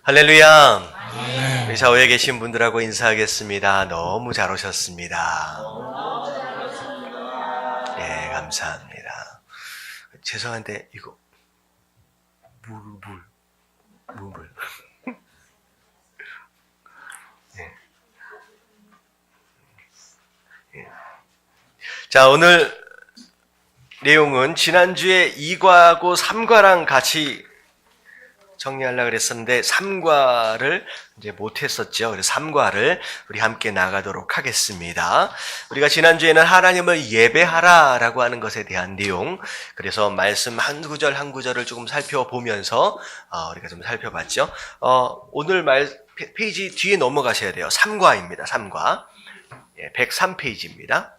할렐루야. 우리 좌우에 계신 분들하고 인사하겠습니다. 너무 잘 오셨습니다. 예, 감사합니다. 죄송한데 이거 물. 예. 예. 자, 오늘 내용은 지난주에 2과하고 3과랑 같이 정리하려고 그랬었는데 3과를 이제 못했었죠. 그래서 3과를 우리 함께 나가도록 하겠습니다. 우리가 지난주에는 하나님을 예배하라라고 하는 것에 대한 내용, 그래서 말씀 한 구절 한 구절을 조금 살펴보면서 우리가 좀 살펴봤죠. 오늘 페이지 뒤에 넘어가셔야 돼요. 3과입니다. 3과. 103페이지입니다.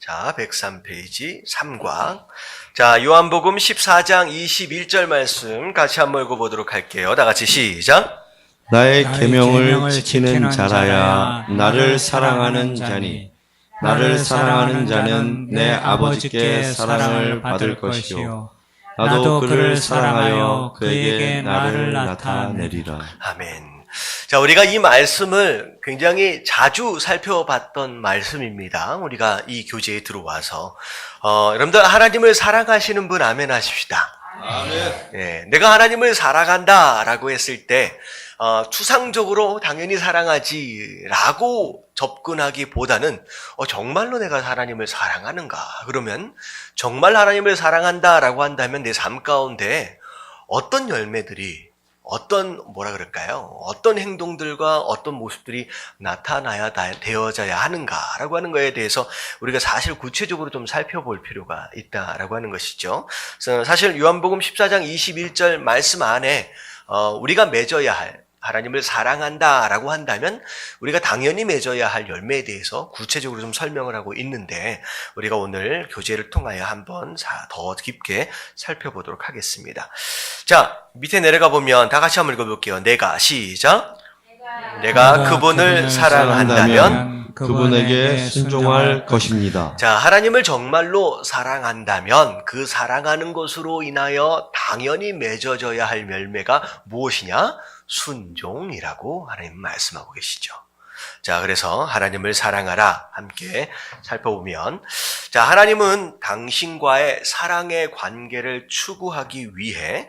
자, 103페이지 3과. 자, 요한복음 14장 21절 말씀 같이 한번 읽어보도록 할게요. 다 같이 시작. 나의 계명을 지키는 자라야 나를 사랑하는 자니 나를 사랑하는 자는 내 아버지께 사랑을 받을 것이요 나도 그를 사랑하여 그에게 나를 나타내리라. 아멘. 자, 우리가 이 말씀을 굉장히 자주 살펴봤던 말씀입니다. 우리가 이 교제에 들어와서 여러분들 하나님을 사랑하시는 분 아멘 하십시다. 아멘. 예, 내가 하나님을 사랑한다라고 했을 때 추상적으로 당연히 사랑하지라고 접근하기보다는 정말로 내가 하나님을 사랑하는가? 그러면 정말 하나님을 사랑한다라고 한다면 내 삶 가운데 어떤 열매들이 어떤 행동들과 어떤 모습들이 나타나야 되어져야 하는가라고 하는 거에 대해서 우리가 사실 구체적으로 좀 살펴볼 필요가 있다라고 하는 것이죠. 그래서 사실 요한복음 14장 21절 말씀 안에 우리가 맺어야 할, 하나님을 사랑한다라고 한다면 우리가 당연히 맺어야 할 열매에 대해서 구체적으로 좀 설명을 하고 있는데 우리가 오늘 교제를 통하여 한번 더 깊게 살펴보도록 하겠습니다. 자, 밑에 내려가 보면 다 같이 한번 읽어볼게요. 내가 시작. 내가 그분을 사랑한다면 그분에게 순종할 것입니다. 자, 하나님을 정말로 사랑한다면 그 사랑하는 것으로 인하여 당연히 맺어져야 할 열매가 무엇이냐? 순종이라고 하나님 말씀하고 계시죠. 자, 그래서 하나님을 사랑하라 함께 살펴보면, 자, 하나님은 당신과의 사랑의 관계를 추구하기 위해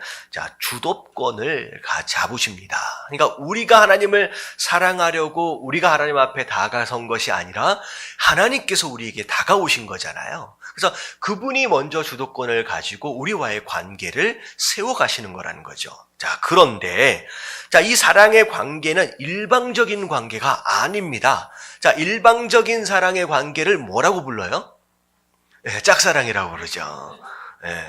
주도권을 잡으십니다. 그러니까 우리가 하나님을 사랑하려고 우리가 하나님 앞에 다가선 것이 아니라 하나님께서 우리에게 다가오신 거잖아요. 그래서 그분이 먼저 주도권을 가지고 우리와의 관계를 세워가시는 거라는 거죠. 자, 그런데 이 사랑의 관계는 일방적인 관계가 아닙니다. 자, 일방적인 사랑의 관계를 뭐라고 불러요? 짝사랑이라고 그러죠.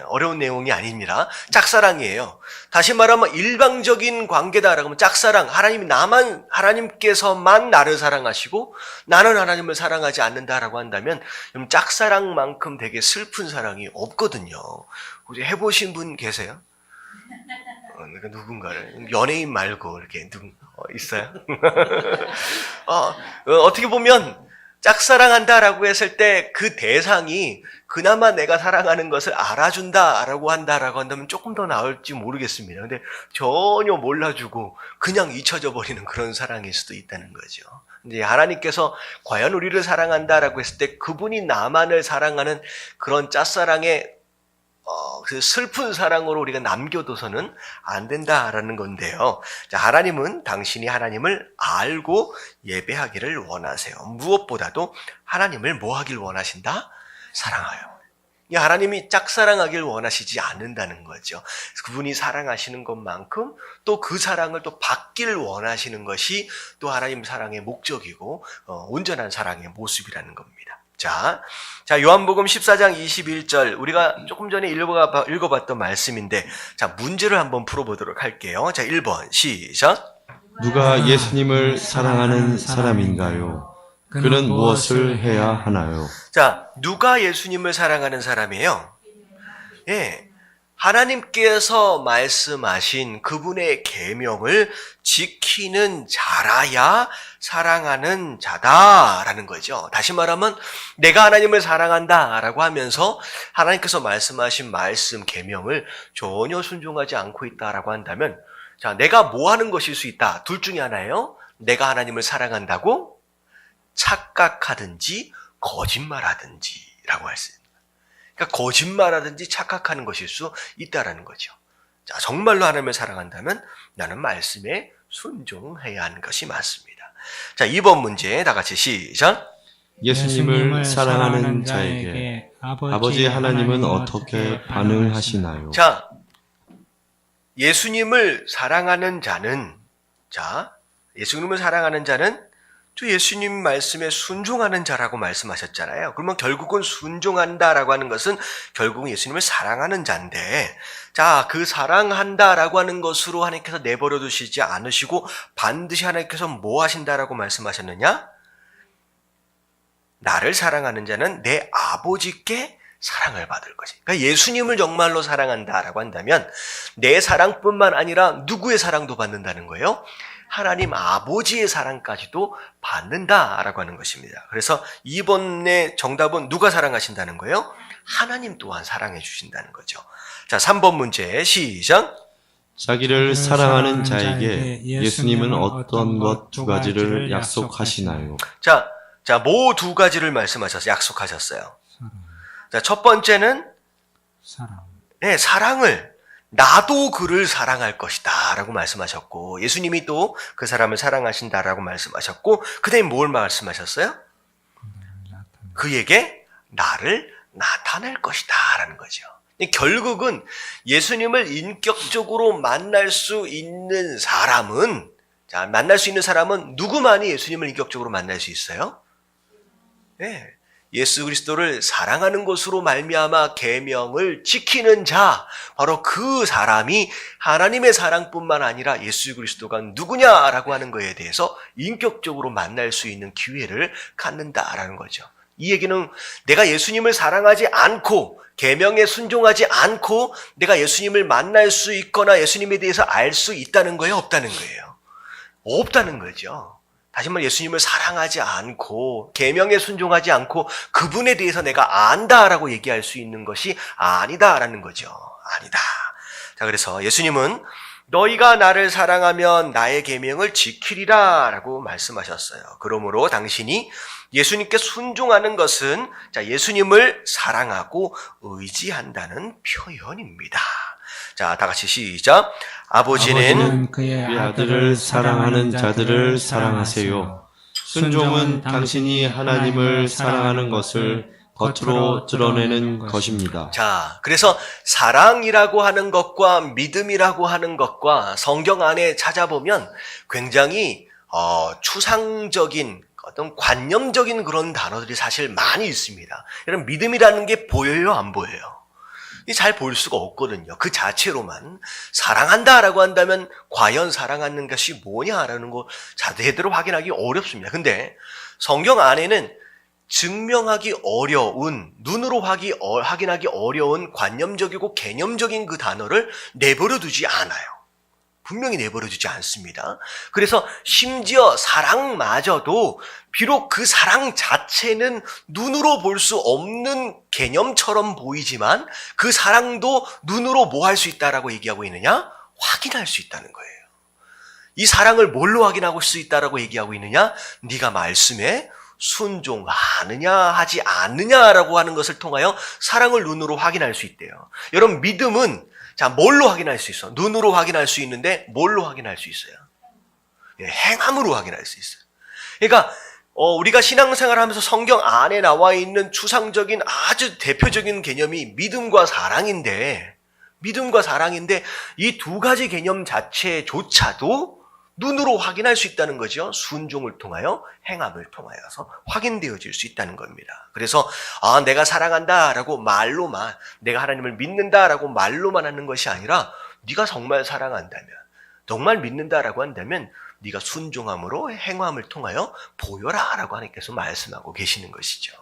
어려운 내용이 아닙니다. 짝사랑이에요. 다시 말하면 일방적인 관계다라고 하면 짝사랑, 하나님께서만 나를 사랑하시고 나는 하나님을 사랑하지 않는다라고 한다면 짝사랑만큼 되게 슬픈 사랑이 없거든요. 혹시 해보신 분 계세요? 누군가를 연예인 말고 이렇게 있어요? 어떻게 보면 짝사랑한다라고 했을 때 그 대상이 그나마 내가 사랑하는 것을 알아준다라고 한다면 조금 더 나을지 모르겠습니다. 근데 전혀 몰라주고 그냥 잊혀져 버리는 그런 사랑일 수도 있다는 거죠. 이제 하나님께서 과연 우리를 사랑한다라고 했을 때 그분이 나만을 사랑하는 그런 짝사랑의 그 슬픈 사랑으로 우리가 남겨둬서는 안 된다라는 건데요. 자, 하나님은 당신이 하나님을 알고 예배하기를 원하세요. 무엇보다도 하나님을 뭐 하길 원하신다? 사랑하여. 하나님이 짝사랑하길 원하시지 않는다는 거죠. 그분이 사랑하시는 것만큼 또 그 사랑을 또 받기를 원하시는 것이 또 하나님 사랑의 목적이고 온전한 사랑의 모습이라는 겁니다. 자, 요한복음 14장 21절 우리가 조금 전에 읽어봤던 말씀인데 자, 문제를 한번 풀어보도록 할게요. 자, 1번 시작. 누가 예수님을 사랑하는 사람인가요? 그는 무엇을 해야 하나요? 자, 누가 예수님을 사랑하는 사람이에요? 예, 하나님께서 말씀하신 그분의 계명을 지키는 자라야 사랑하는 자다라는 거죠. 다시 말하면 내가 하나님을 사랑한다라고 하면서 하나님께서 말씀하신 말씀 계명을 전혀 순종하지 않고 있다라고 한다면, 자, 내가 뭐 하는 것일 수 있다. 둘 중에 하나예요. 내가 하나님을 사랑한다고 착각하든지 거짓말하든지라고 할 수 있습니다. 그러니까 거짓말하든지 착각하는 것일 수 있다라는 거죠. 자, 정말로 하나님을 사랑한다면 나는 말씀에 순종해야 하는 것이 맞습니다. 자, 2번 문제 다 같이 시작. 예수님을 사랑하는 자에게 아버지 하나님은 어떻게 반응하시나요? 자, 예수님을 사랑하는 자는, 예수님을 사랑하는 자는 또 예수님 말씀에 순종하는 자라고 말씀하셨잖아요. 그러면 결국은 순종한다라고 하는 것은 결국은 예수님을 사랑하는 자인데, 자, 그 사랑한다라고 하는 것으로 하나님께서 내버려 두시지 않으시고 반드시 하나님께서 뭐 하신다라고 말씀하셨느냐? 나를 사랑하는 자는 내 아버지께 사랑을 받을 것이. 그러니까 예수님을 정말로 사랑한다라고 한다면 내 사랑뿐만 아니라 누구의 사랑도 받는다는 거예요? 하나님 아버지의 사랑까지도 받는다라고 하는 것입니다. 그래서 이번의 정답은 누가 사랑하신다는 거예요? 하나님 또한 사랑해 주신다는 거죠. 자, 3번 문제 시작. 자기를 사랑하는 자에게 예수님은 어떤 것 두 가지를 약속하시나요? 자, 뭐 두 가지를 말씀하셨어요? 약속하셨어요. 자, 첫 번째는 네, 사랑을, 나도 그를 사랑할 것이다 라고 말씀하셨고, 예수님이 또 그 사람을 사랑하신다라고 말씀하셨고, 그 다음에 뭘 말씀하셨어요? 그에게 나를 나타낼 것이다 라는 거죠. 결국은 예수님을 인격적으로 만날 수 있는 사람은, 자, 만날 수 있는 사람은 누구만이 예수님을 인격적으로 만날 수 있어요? 네. 예수 그리스도를 사랑하는 것으로 말미암아 계명을 지키는 자, 바로 그 사람이 하나님의 사랑뿐만 아니라 예수 그리스도가 누구냐라고 하는 것에 대해서 인격적으로 만날 수 있는 기회를 갖는다라는 거죠. 이 얘기는 내가 예수님을 사랑하지 않고 계명에 순종하지 않고 내가 예수님을 만날 수 있거나 예수님에 대해서 알 수 있다는 거예요? 없다는 거예요? 없다는 거죠. 다시 말해 예수님을 사랑하지 않고 계명에 순종하지 않고 그분에 대해서 내가 안다라고 얘기할 수 있는 것이 아니다라는 거죠. 아니다. 자, 그래서 예수님은 너희가 나를 사랑하면 나의 계명을 지키리라 라고 말씀하셨어요. 그러므로 당신이 예수님께 순종하는 것은 예수님을 사랑하고 의지한다는 표현입니다. 자, 다 같이 시작. 아버지는 그의 아들을 사랑하는 자들을 사랑하세요. 순종은 당신이 하나님을 사랑하는 것을 겉으로 드러내는 것입니다. 자, 그래서 사랑이라고 하는 것과 믿음이라고 하는 것과 성경 안에 찾아보면 굉장히 추상적인 어떤 관념적인 그런 단어들이 사실 많이 있습니다. 여러분, 믿음이라는 게 보여요, 안 보여요? 잘 볼 수가 없거든요. 그 자체로만 사랑한다라고 한다면 과연 사랑하는 것이 뭐냐라는 거 제대로 확인하기 어렵습니다. 근데 성경 안에는 증명하기 어려운, 눈으로 확인하기 어려운 관념적이고 개념적인 그 단어를 내버려 두지 않아요. 분명히 내버려 두지 않습니다. 그래서 심지어 사랑마저도 비록 그 사랑 자체는 눈으로 볼 수 없는 개념처럼 보이지만 그 사랑도 눈으로 뭐 할 수 있다라고 얘기하고 있느냐? 확인할 수 있다는 거예요. 이 사랑을 뭘로 확인하고 수 있다라고 얘기하고 있느냐? 네가 말씀에 순종하느냐 하지 않느냐라고 하는 것을 통하여 사랑을 눈으로 확인할 수 있대요. 여러분, 믿음은 자, 뭘로 확인할 수 있어? 눈으로 확인할 수 있는데 뭘로 확인할 수 있어요? 행함으로 확인할 수 있어요. 그러니까 우리가 신앙생활을 하면서 성경 안에 나와 있는 추상적인 아주 대표적인 개념이 믿음과 사랑인데 이 두 가지 개념 자체조차도 눈으로 확인할 수 있다는 거죠. 순종을 통하여 행함을 통하여서 확인되어질 수 있다는 겁니다. 그래서 내가 사랑한다라고 말로만, 내가 하나님을 믿는다라고 말로만 하는 것이 아니라 네가 정말 사랑한다면, 정말 믿는다라고 한다면 네가 순종함으로 행함을 통하여 보여라라고 하나님께서 말씀하고 계시는 것이죠.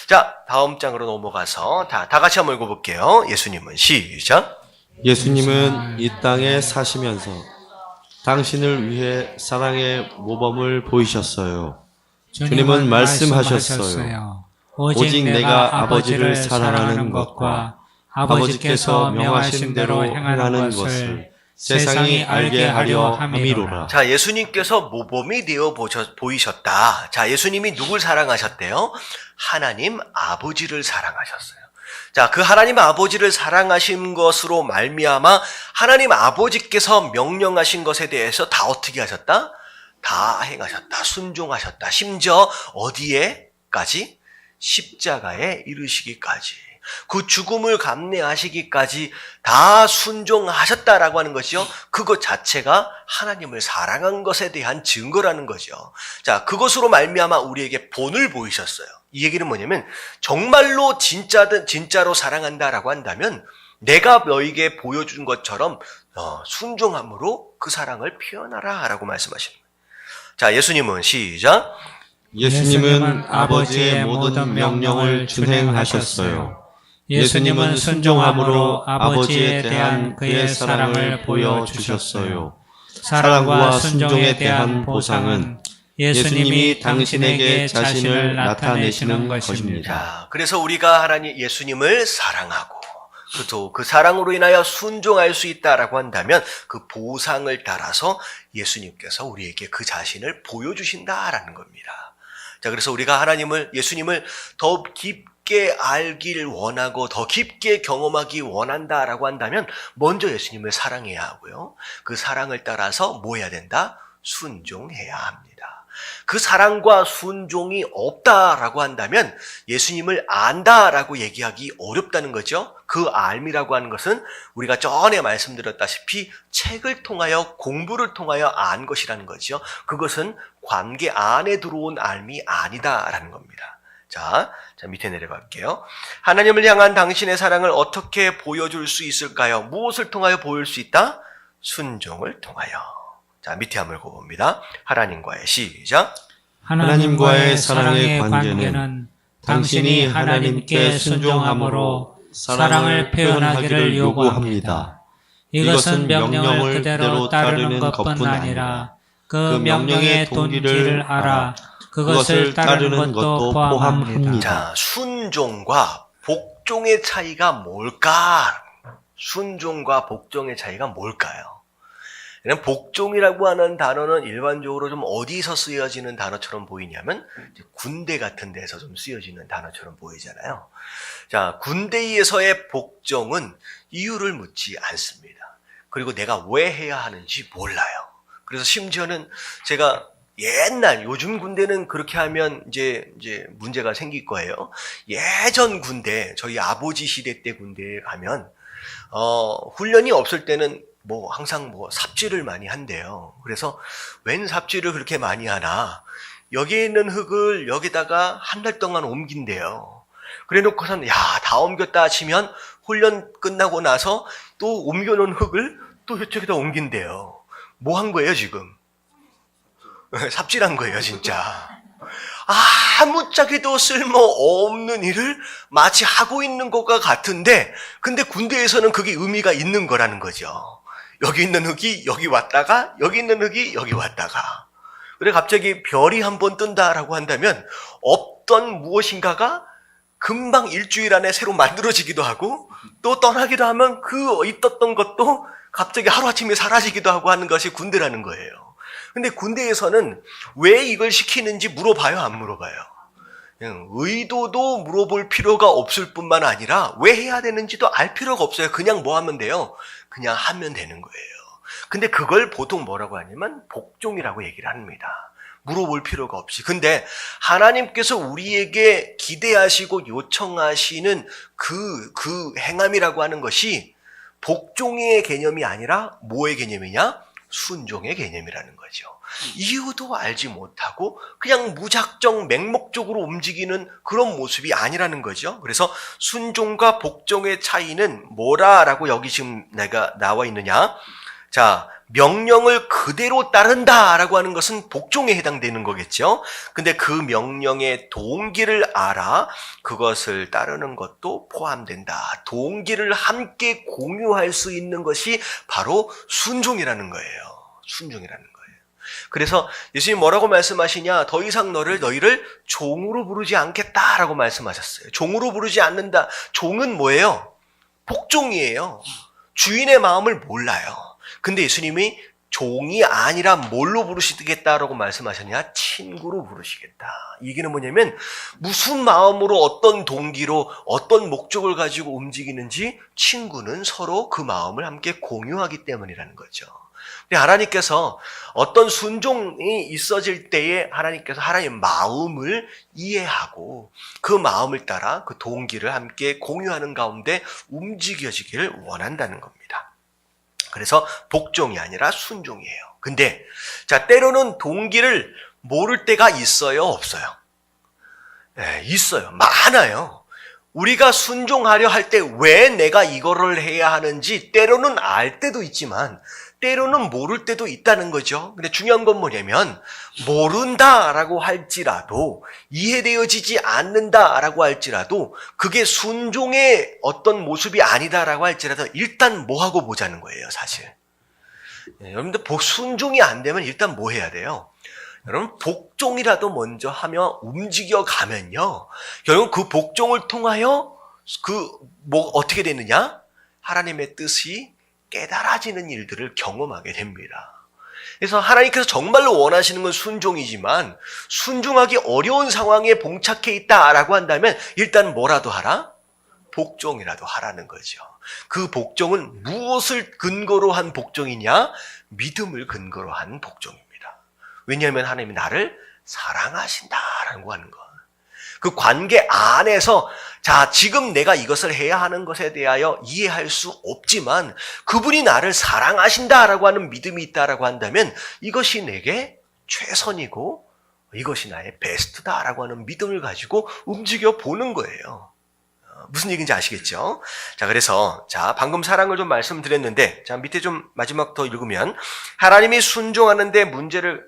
자, 다음 장으로 넘어가서 다 같이 한번 읽어볼게요. 예수님은 시작. 예수님은 이 땅에 사시면서 당신을 위해 사랑의 모범을 보이셨어요. 주님은 말씀하셨어요. 오직 내가 아버지를 사랑하는 것과 아버지께서 명하신 대로 행하는 것을 세상이 알게 하려 함이로라. 자, 예수님께서 모범이 되어 보이셨다. 자, 예수님이 누굴 사랑하셨대요? 하나님 아버지를 사랑하셨어요. 자, 그 하나님 아버지를 사랑하신 것으로 말미암아 하나님 아버지께서 명령하신 것에 대해서 다 어떻게 하셨다? 다 행하셨다. 순종하셨다. 심지어 어디에까지? 십자가에 이르시기까지. 그 죽음을 감내하시기까지 다 순종하셨다라고 하는 것이요. 그것 자체가 하나님을 사랑한 것에 대한 증거라는 거죠. 자, 그것으로 말미암아 우리에게 본을 보이셨어요. 이 얘기는 뭐냐면 정말로 진짜로 사랑한다라고 한다면 내가 너에게 보여준 것처럼 순종함으로 그 사랑을 표현하라라고 말씀하시는 거예요. 자, 예수님은 시작. 예수님은 아버지의 모든 명령을 준행하셨어요. 예수님은 순종함으로 아버지에 대한 그의 사랑을 보여주셨어요. 사랑과 순종에 대한 보상은 예수님이 당신에게 자신을 나타내시는 것입니다. 자, 그래서 우리가 하나님 예수님을 사랑하고 또 그 사랑으로 인하여 순종할 수 있다라고 한다면 그 보상을 따라서 예수님께서 우리에게 그 자신을 보여주신다라는 겁니다. 자, 그래서 우리가 예수님을 더 깊게 알길 원하고 더 깊게 경험하기 원한다라고 한다면 먼저 예수님을 사랑해야 하고요. 그 사랑을 따라서 뭐 해야 된다? 순종해야 합니다. 그 사랑과 순종이 없다라고 한다면 예수님을 안다라고 얘기하기 어렵다는 거죠. 그 알미라고 하는 것은 우리가 전에 말씀드렸다시피 책을 통하여 공부를 통하여 안 것이라는 거죠. 그것은 관계 안에 들어온 알미 아니다라는 겁니다. 자, 밑에 내려갈게요. 하나님을 향한 당신의 사랑을 어떻게 보여줄 수 있을까요? 무엇을 통하여 보일 수 있다? 순종을 통하여. 자, 밑에 한번 읽어봅니다. 하나님과의 시작. 하나님과의 사랑의 관계는 당신이 하나님께 순종함으로 사랑을 표현하기를 요구합니다. 이것은 명령을 그대로 따르는 것뿐 아니라 그 명령의 동기를 알아 그것을 따르는 것도 포함합니다. 자, 순종과 복종의 차이가 뭘까? 순종과 복종의 차이가 뭘까요? 복종이라고 하는 단어는 일반적으로 좀 어디서 쓰여지는 단어처럼 보이냐면 군대 같은 데서 좀 쓰여지는 단어처럼 보이잖아요. 자, 군대에서의 복종은 이유를 묻지 않습니다. 그리고 내가 왜 해야 하는지 몰라요. 그래서 심지어는 제가 요즘 군대는 그렇게 하면 이제 문제가 생길 거예요. 예전 군대, 저희 아버지 시대 때 군대에 가면 훈련이 없을 때는 항상 삽질을 많이 한대요. 그래서 웬 삽질을 그렇게 많이 하나? 여기에 있는 흙을 여기다가 한 달 동안 옮긴대요. 그래 놓고선, 다 옮겼다 치면 훈련 끝나고 나서 또 옮겨놓은 흙을 또 이쪽에다 옮긴대요. 뭐 한 거예요, 지금? 삽질한 거예요, 진짜. 아무짝에도 쓸모없는 일을 마치 하고 있는 것과 같은데, 근데 군대에서는 그게 의미가 있는 거라는 거죠. 여기 있는 흙이 여기 왔다가 여기 있는 흙이 여기 왔다가 그래 갑자기 별이 한번 뜬다라고 한다면 없던 무엇인가가 금방 일주일 안에 새로 만들어지기도 하고 또 떠나기도 하면 그 있었던 것도 갑자기 하루아침에 사라지기도 하고 하는 것이 군대라는 거예요. 근데 군대에서는 왜 이걸 시키는지 물어봐요, 안 물어봐요? 의도도 물어볼 필요가 없을 뿐만 아니라 왜 해야 되는지도 알 필요가 없어요. 그냥 뭐 하면 돼요? 그냥 하면 되는 거예요. 근데 그걸 보통 뭐라고 하냐면 복종이라고 얘기를 합니다. 물어볼 필요가 없이. 근데 하나님께서 우리에게 기대하시고 요청하시는 그 행함이라고 하는 것이 복종의 개념이 아니라 뭐의 개념이냐? 순종의 개념이라는 거죠. 이유도 알지 못하고 그냥 무작정 맹목적으로 움직이는 그런 모습이 아니라는 거죠. 그래서 순종과 복종의 차이는 뭐라라고 여기 지금 내가 나와 있느냐? 자, 명령을 그대로 따른다라고 하는 것은 복종에 해당되는 거겠죠. 근데 그 명령의 동기를 알아 그것을 따르는 것도 포함된다. 동기를 함께 공유할 수 있는 것이 바로 순종이라는 거예요. 순종이라는 거예요. 그래서 예수님 뭐라고 말씀하시냐? 더 이상 너희를 종으로 부르지 않겠다라고 말씀하셨어요. 종으로 부르지 않는다. 종은 뭐예요? 복종이에요. 주인의 마음을 몰라요. 근데 예수님이 종이 아니라 뭘로 부르시겠다라고 말씀하셨냐? 친구로 부르시겠다. 이 얘기는 뭐냐면 무슨 마음으로 어떤 동기로 어떤 목적을 가지고 움직이는지 친구는 서로 그 마음을 함께 공유하기 때문이라는 거죠. 근데 하나님께서 어떤 순종이 있어질 때에 하나님께서 하나님의 마음을 이해하고 그 마음을 따라 그 동기를 함께 공유하는 가운데 움직여지기를 원한다는 겁니다. 그래서 복종이 아니라 순종이에요. 근데 자, 때로는 동기를 모를 때가 있어요, 없어요? 네, 있어요. 많아요. 우리가 순종하려 할 때 왜 내가 이거를 해야 하는지 때로는 알 때도 있지만 때로는 모를 때도 있다는 거죠. 근데 중요한 건 뭐냐면 모른다라고 할지라도 이해되어지지 않는다라고 할지라도 그게 순종의 어떤 모습이 아니다라고 할지라도 일단 뭐 하고 보자는 거예요, 사실. 네, 여러분들 순종이 안 되면 일단 뭐 해야 돼요? 여러분 복종이라도 먼저 하며 움직여 가면요. 결국 그 복종을 통하여 어떻게 되느냐? 하나님의 뜻이 깨달아지는 일들을 경험하게 됩니다. 그래서 하나님께서 정말로 원하시는 건 순종이지만 순종하기 어려운 상황에 봉착해 있다라고 한다면 일단 뭐라도 하라? 복종이라도 하라는 거죠. 그 복종은 무엇을 근거로 한 복종이냐? 믿음을 근거로 한 복종입니다. 왜냐하면 하나님이 나를 사랑하신다라고 하는 것. 그 관계 안에서 자, 지금 내가 이것을 해야 하는 것에 대하여 이해할 수 없지만 그분이 나를 사랑하신다라고 하는 믿음이 있다라고 한다면 이것이 내게 최선이고 이것이 나의 베스트다라고 하는 믿음을 가지고 움직여 보는 거예요. 무슨 얘기인지 아시겠죠? 자, 그래서 방금 사랑을 좀 말씀드렸는데 밑에 좀 마지막 더 읽으면 하나님이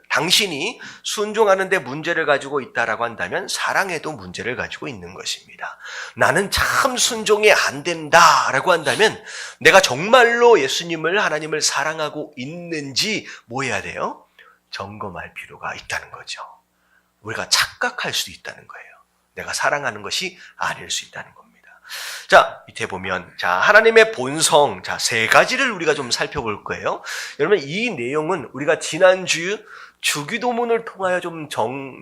당신이 순종하는데 문제를 가지고 있다라고 한다면 사랑에도 문제를 가지고 있는 것입니다. 나는 참 순종이 안 된다라고 한다면 내가 정말로 하나님을 사랑하고 있는지 뭐 해야 돼요? 점검할 필요가 있다는 거죠. 우리가 착각할 수도 있다는 거예요. 내가 사랑하는 것이 아닐 수 있다는 겁니다. 자, 밑에 보면, 하나님의 본성, 3가지를 우리가 좀 살펴볼 거예요. 여러분, 이 내용은 우리가 지난주 주기도문을 통하여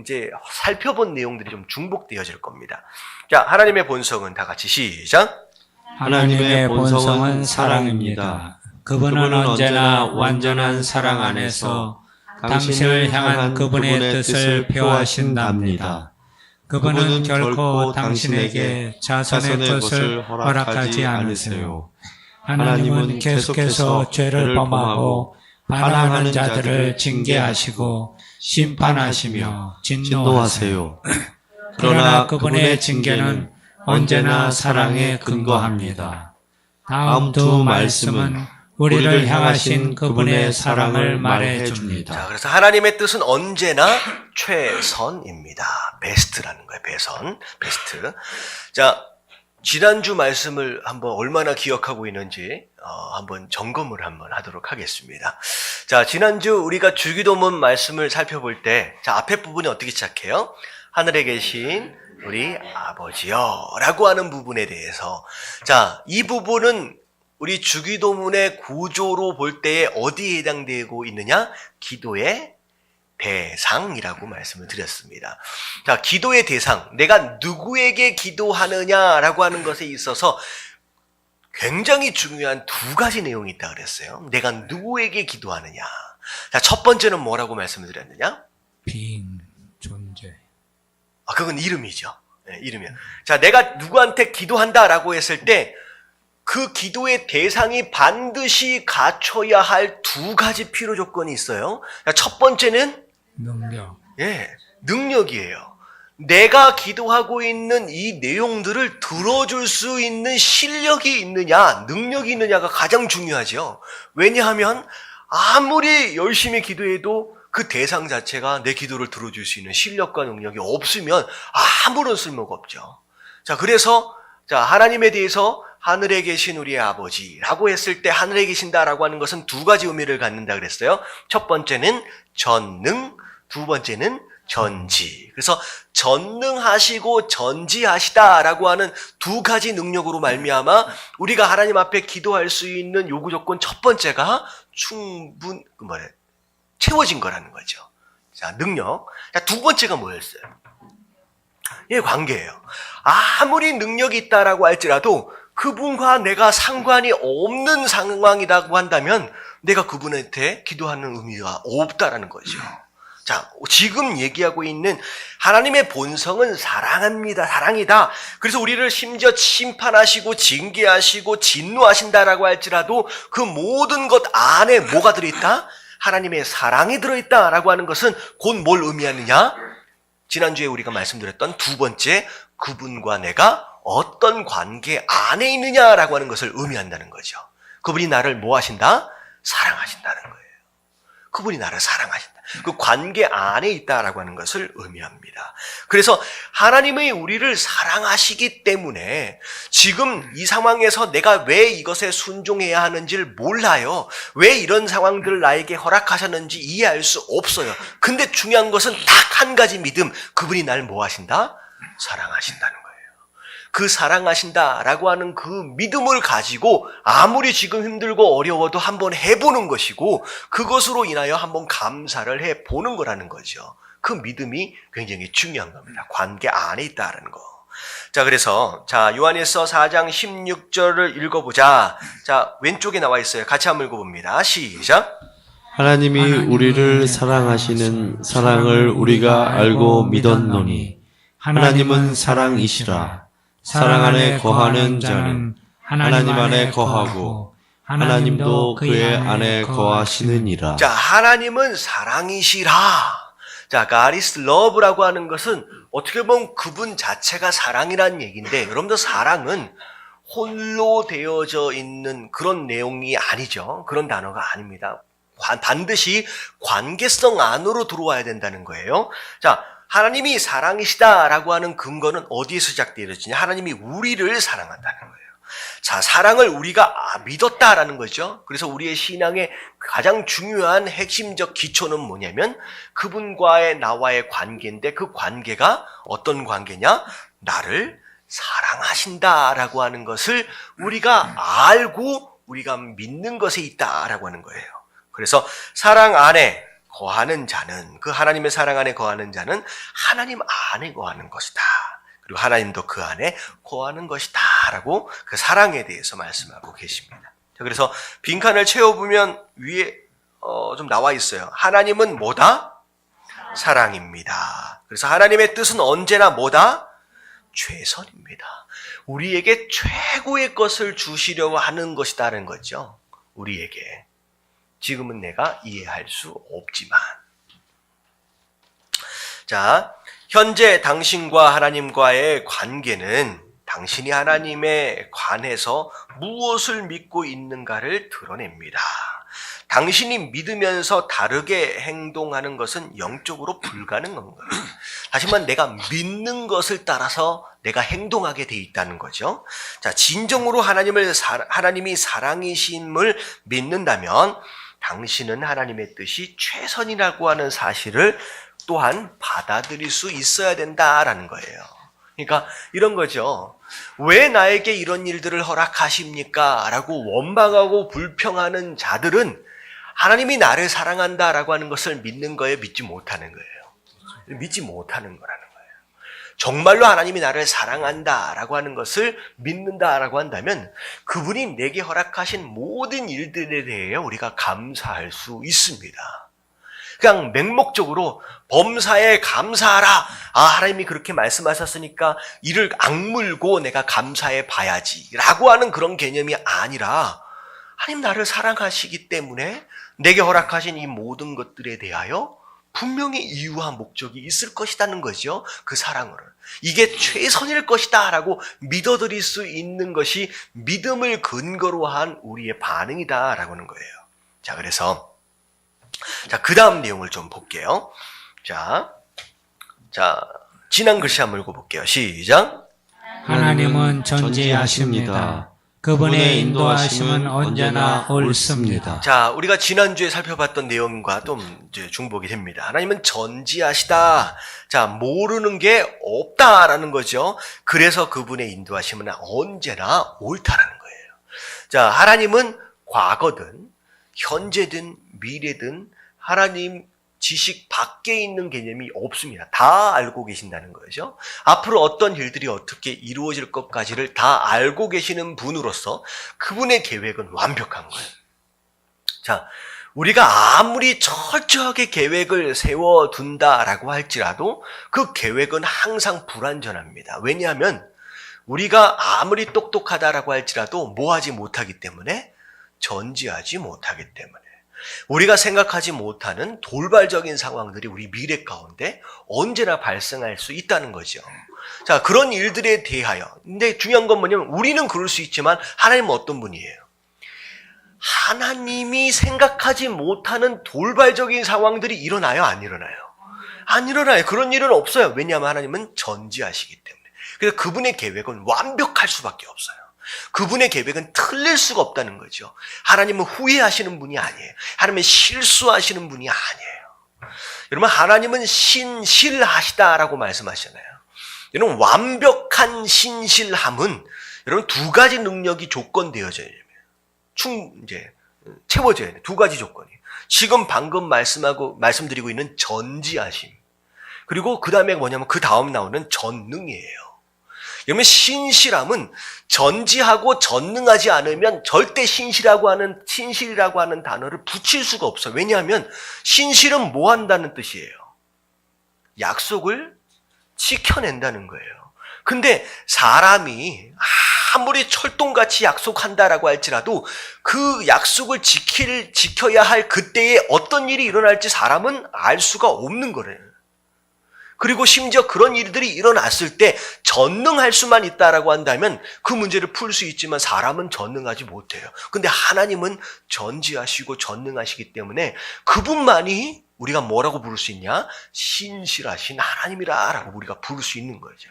이제 살펴본 내용들이 좀 중복되어질 겁니다. 자, 하나님의 본성은 다 같이 시작. 하나님의 본성은 사랑입니다. 그분은 언제나 완전한 사랑 안에서 당신을 향한 그분의 뜻을 표하신답니다. 그분은 결코 당신에게 자선의 것을 허락하지 않으세요. 하나님은 계속해서 죄를 범하고 반항하는 자들을 징계하시고 심판하시며 진노하세요. 그러나 그분의 징계는 언제나 사랑에 근거합니다. 다음 두 말씀은 우리를 향하신 그분의 사랑을 말해줍니다. 자, 그래서 하나님의 뜻은 언제나 최선입니다. 베스트라는 거예요. 베스트. 자, 지난주 말씀을 한번 얼마나 기억하고 있는지 한번 점검을 한번 하도록 하겠습니다. 자, 지난주 우리가 주기도문 말씀을 살펴볼 때 앞에 부분이 어떻게 시작해요? 하늘에 계신 우리 아버지여 라고 하는 부분에 대해서 이 부분은 우리 주기도문의 구조로 볼 때에 어디에 해당되고 있느냐? 기도의 대상이라고 말씀을 드렸습니다. 자, 기도의 대상. 내가 누구에게 기도하느냐라고 하는 것에 있어서 굉장히 중요한 2가지 내용이 있다고 그랬어요. 내가 누구에게 기도하느냐. 자, 첫 번째는 뭐라고 말씀을 드렸느냐? being, 존재. 그건 이름이죠. 네, 이름이요. 자, 내가 누구한테 기도한다라고 했을 때 그 기도의 대상이 반드시 갖춰야 할 2가지 필요 조건이 있어요. 첫 번째는 능력. 능력이에요. 내가 기도하고 있는 이 내용들을 들어줄 수 있는 실력이 있느냐, 능력이 있느냐가 가장 중요하죠. 왜냐하면 아무리 열심히 기도해도 그 대상 자체가 내 기도를 들어줄 수 있는 실력과 능력이 없으면 아무런 쓸모가 없죠. 자, 그래서 하나님에 대해서 하늘에 계신 우리의 아버지라고 했을 때 하늘에 계신다라고 하는 것은 두 가지 의미를 갖는다 그랬어요. 첫 번째는 전능, 두 번째는 전지. 그래서 전능하시고 전지하시다라고 하는 두 가지 능력으로 말미암아 우리가 하나님 앞에 기도할 수 있는 요구 조건 첫 번째가 채워진 거라는 거죠. 자, 능력. 자, 두 번째가 뭐였어요? 예, 관계예요. 아무리 능력이 있다라고 할지라도 그분과 내가 상관이 없는 상황이라고 한다면 내가 그분한테 기도하는 의미가 없다라는 거죠. 자, 지금 얘기하고 있는 하나님의 본성은 사랑합니다. 사랑이다. 그래서 우리를 심지어 심판하시고 징계하시고 진노하신다라고 할지라도 그 모든 것 안에 뭐가 들어있다? 하나님의 사랑이 들어있다라고 하는 것은 곧 뭘 의미하느냐? 지난주에 우리가 말씀드렸던 두 번째, 그분과 내가 어떤 관계 안에 있느냐라고 하는 것을 의미한다는 거죠. 그분이 나를 뭐 하신다? 사랑하신다는 거예요. 그분이 나를 사랑하신다. 그 관계 안에 있다라고 하는 것을 의미합니다. 그래서 하나님의 우리를 사랑하시기 때문에 지금 이 상황에서 내가 왜 이것에 순종해야 하는지를 몰라요. 왜 이런 상황들을 나에게 허락하셨는지 이해할 수 없어요. 근데 중요한 것은 딱 한 가지 믿음. 그분이 날 뭐 하신다? 사랑하신다는 거예요. 그 사랑하신다라고 하는 그 믿음을 가지고 아무리 지금 힘들고 어려워도 한번 해보는 것이고 그것으로 인하여 한번 감사를 해보는 거라는 거죠. 그 믿음이 굉장히 중요한 겁니다. 관계 안에 있다라는 거. 자, 그래서 요한일서 4장 16절을 읽어보자. 자, 왼쪽에 나와 있어요. 같이 한번 읽어봅니다. 시작. 하나님이 우리를 사랑하시는 사랑을 우리가 알고 믿었노니 하나님은 사랑이시라. 사랑 안에 거하는 자는 하나님 안에 거하고 하나님도 그의 안에 거하시느니라. 자, 하나님은 사랑이시라. 자, God is love라고 하는 것은 어떻게 보면 그분 자체가 사랑이라는 얘기인데, 여러분들 사랑은 홀로 되어져 있는 그런 내용이 아니죠. 그런 단어가 아닙니다. 반드시 관계성 안으로 들어와야 된다는 거예요. 자, 하나님이 사랑이시다라고 하는 근거는 어디에서 시작되어지냐? 하나님이 우리를 사랑한다는 거예요. 자, 사랑을 우리가 믿었다라는 거죠. 그래서 우리의 신앙의 가장 중요한 핵심적 기초는 뭐냐면 그분과의 나와의 관계인데 그 관계가 어떤 관계냐? 나를 사랑하신다라고 하는 것을 우리가 알고 우리가 믿는 것에 있다라고 하는 거예요. 그래서 사랑 안에 거하는 자는, 그 하나님의 사랑 안에 거하는 자는 하나님 안에 거하는 것이다. 그리고 하나님도 그 안에 거하는 것이다. 라고 그 사랑에 대해서 말씀하고 계십니다. 자, 그래서 빈칸을 채워보면 위에 좀 나와 있어요. 하나님은 뭐다? 사랑입니다. 그래서 하나님의 뜻은 언제나 뭐다? 최선입니다. 우리에게 최고의 것을 주시려고 하는 것이다라는 거죠. 우리에게. 지금은 내가 이해할 수 없지만. 자, 현재 당신과 하나님과의 관계는 당신이 하나님에 관해서 무엇을 믿고 있는가를 드러냅니다. 당신이 믿으면서 다르게 행동하는 것은 영적으로 불가능한 거예요. 다시 말해 내가 믿는 것을 따라서 내가 행동하게 돼 있다는 거죠. 자, 진정으로 하나님이 사랑이심을 믿는다면 당신은 하나님의 뜻이 최선이라고 하는 사실을 또한 받아들일 수 있어야 된다라는 거예요. 그러니까 이런 거죠. 왜 나에게 이런 일들을 허락하십니까? 라고 원망하고 불평하는 자들은 하나님이 나를 사랑한다라고 하는 것을 믿는 거에 믿지 못하는 거예요. 믿지 못하는 거라는 거예요. 정말로 하나님이 나를 사랑한다라고 하는 것을 믿는다라고 한다면 그분이 내게 허락하신 모든 일들에 대해 우리가 감사할 수 있습니다. 그냥 맹목적으로 범사에 감사하라. 하나님이 그렇게 말씀하셨으니까 이를 악물고 내가 감사해 봐야지 라고 하는 그런 개념이 아니라 하나님 나를 사랑하시기 때문에 내게 허락하신 이 모든 것들에 대하여 분명히 이유와 목적이 있을 것이라는 거죠. 그 사랑을. 이게 최선일 것이다 라고 믿어드릴 수 있는 것이 믿음을 근거로 한 우리의 반응이다 라고 하는 거예요. 자, 그래서 자, 그 다음 내용을 좀 볼게요. 자, 지난 글씨 한번 읽어볼게요. 시작. 하나님은 전지하십니다. 그분의 인도하심은 언제나 옳습니다. 자, 우리가 지난주에 살펴봤던 내용과 좀 이제 중복이 됩니다. 하나님은 전지하시다. 자, 모르는 게 없다라는 거죠. 그래서 그분의 인도하심은 언제나 옳다라는 거예요. 자, 하나님은 과거든, 현재든, 미래든 하나님 지식 밖에 있는 개념이 없습니다. 다 알고 계신다는 거죠. 앞으로 어떤 일들이 어떻게 이루어질 것까지를 다 알고 계시는 분으로서 그분의 계획은 완벽한 거예요. 자, 우리가 아무리 철저하게 계획을 세워둔다라고 할지라도 그 계획은 항상 불완전합니다. 왜냐하면 우리가 아무리 똑똑하다라고 할지라도 뭐하지 못하기 때문에, 전지하지 못하기 때문에, 우리가 생각하지 못하는 돌발적인 상황들이 우리 미래 가운데 언제나 발생할 수 있다는 거죠. 자, 그런 일들에 대하여, 근데 중요한 건 뭐냐면 우리는 그럴 수 있지만 하나님은 어떤 분이에요? 하나님이 생각하지 못하는 돌발적인 상황들이 일어나요? 안 일어나요? 안 일어나요. 그런 일은 없어요. 왜냐하면 하나님은 전지하시기 때문에. 그래서 그분의 계획은 완벽할 수밖에 없어요. 그분의 계획은 틀릴 수가 없다는 거죠. 하나님은 후회하시는 분이 아니에요. 하나님은 실수하시는 분이 아니에요. 여러분, 하나님은 신실하시다라고 말씀하시잖아요. 여러분, 완벽한 신실함은 여러분 두 가지 능력이 조건되어져야 돼요. 채워져야 돼요. 두 가지 조건이. 지금 방금 말씀드리고 있는 전지하심. 그리고 그 다음에 뭐냐면 그 다음 나오는 전능이에요. 여러분, 신실함은 전지하고 전능하지 않으면 절대 신실이라고 하는 단어를 붙일 수가 없어요. 왜냐하면 신실은 뭐 한다는 뜻이에요? 약속을 지켜낸다는 거예요. 근데 사람이 아무리 철동같이 약속한다라고 할지라도 그 약속을 지켜야 할 그때에 어떤 일이 일어날지 사람은 알 수가 없는 거래요. 그리고 심지어 그런 일들이 일어났을 때 전능할 수만 있다라고 한다면 그 문제를 풀 수 있지만 사람은 전능하지 못해요. 근데 하나님은 전지하시고 전능하시기 때문에 그분만이 우리가 뭐라고 부를 수 있냐? 신실하신 하나님이라고 우리가 부를 수 있는 거죠.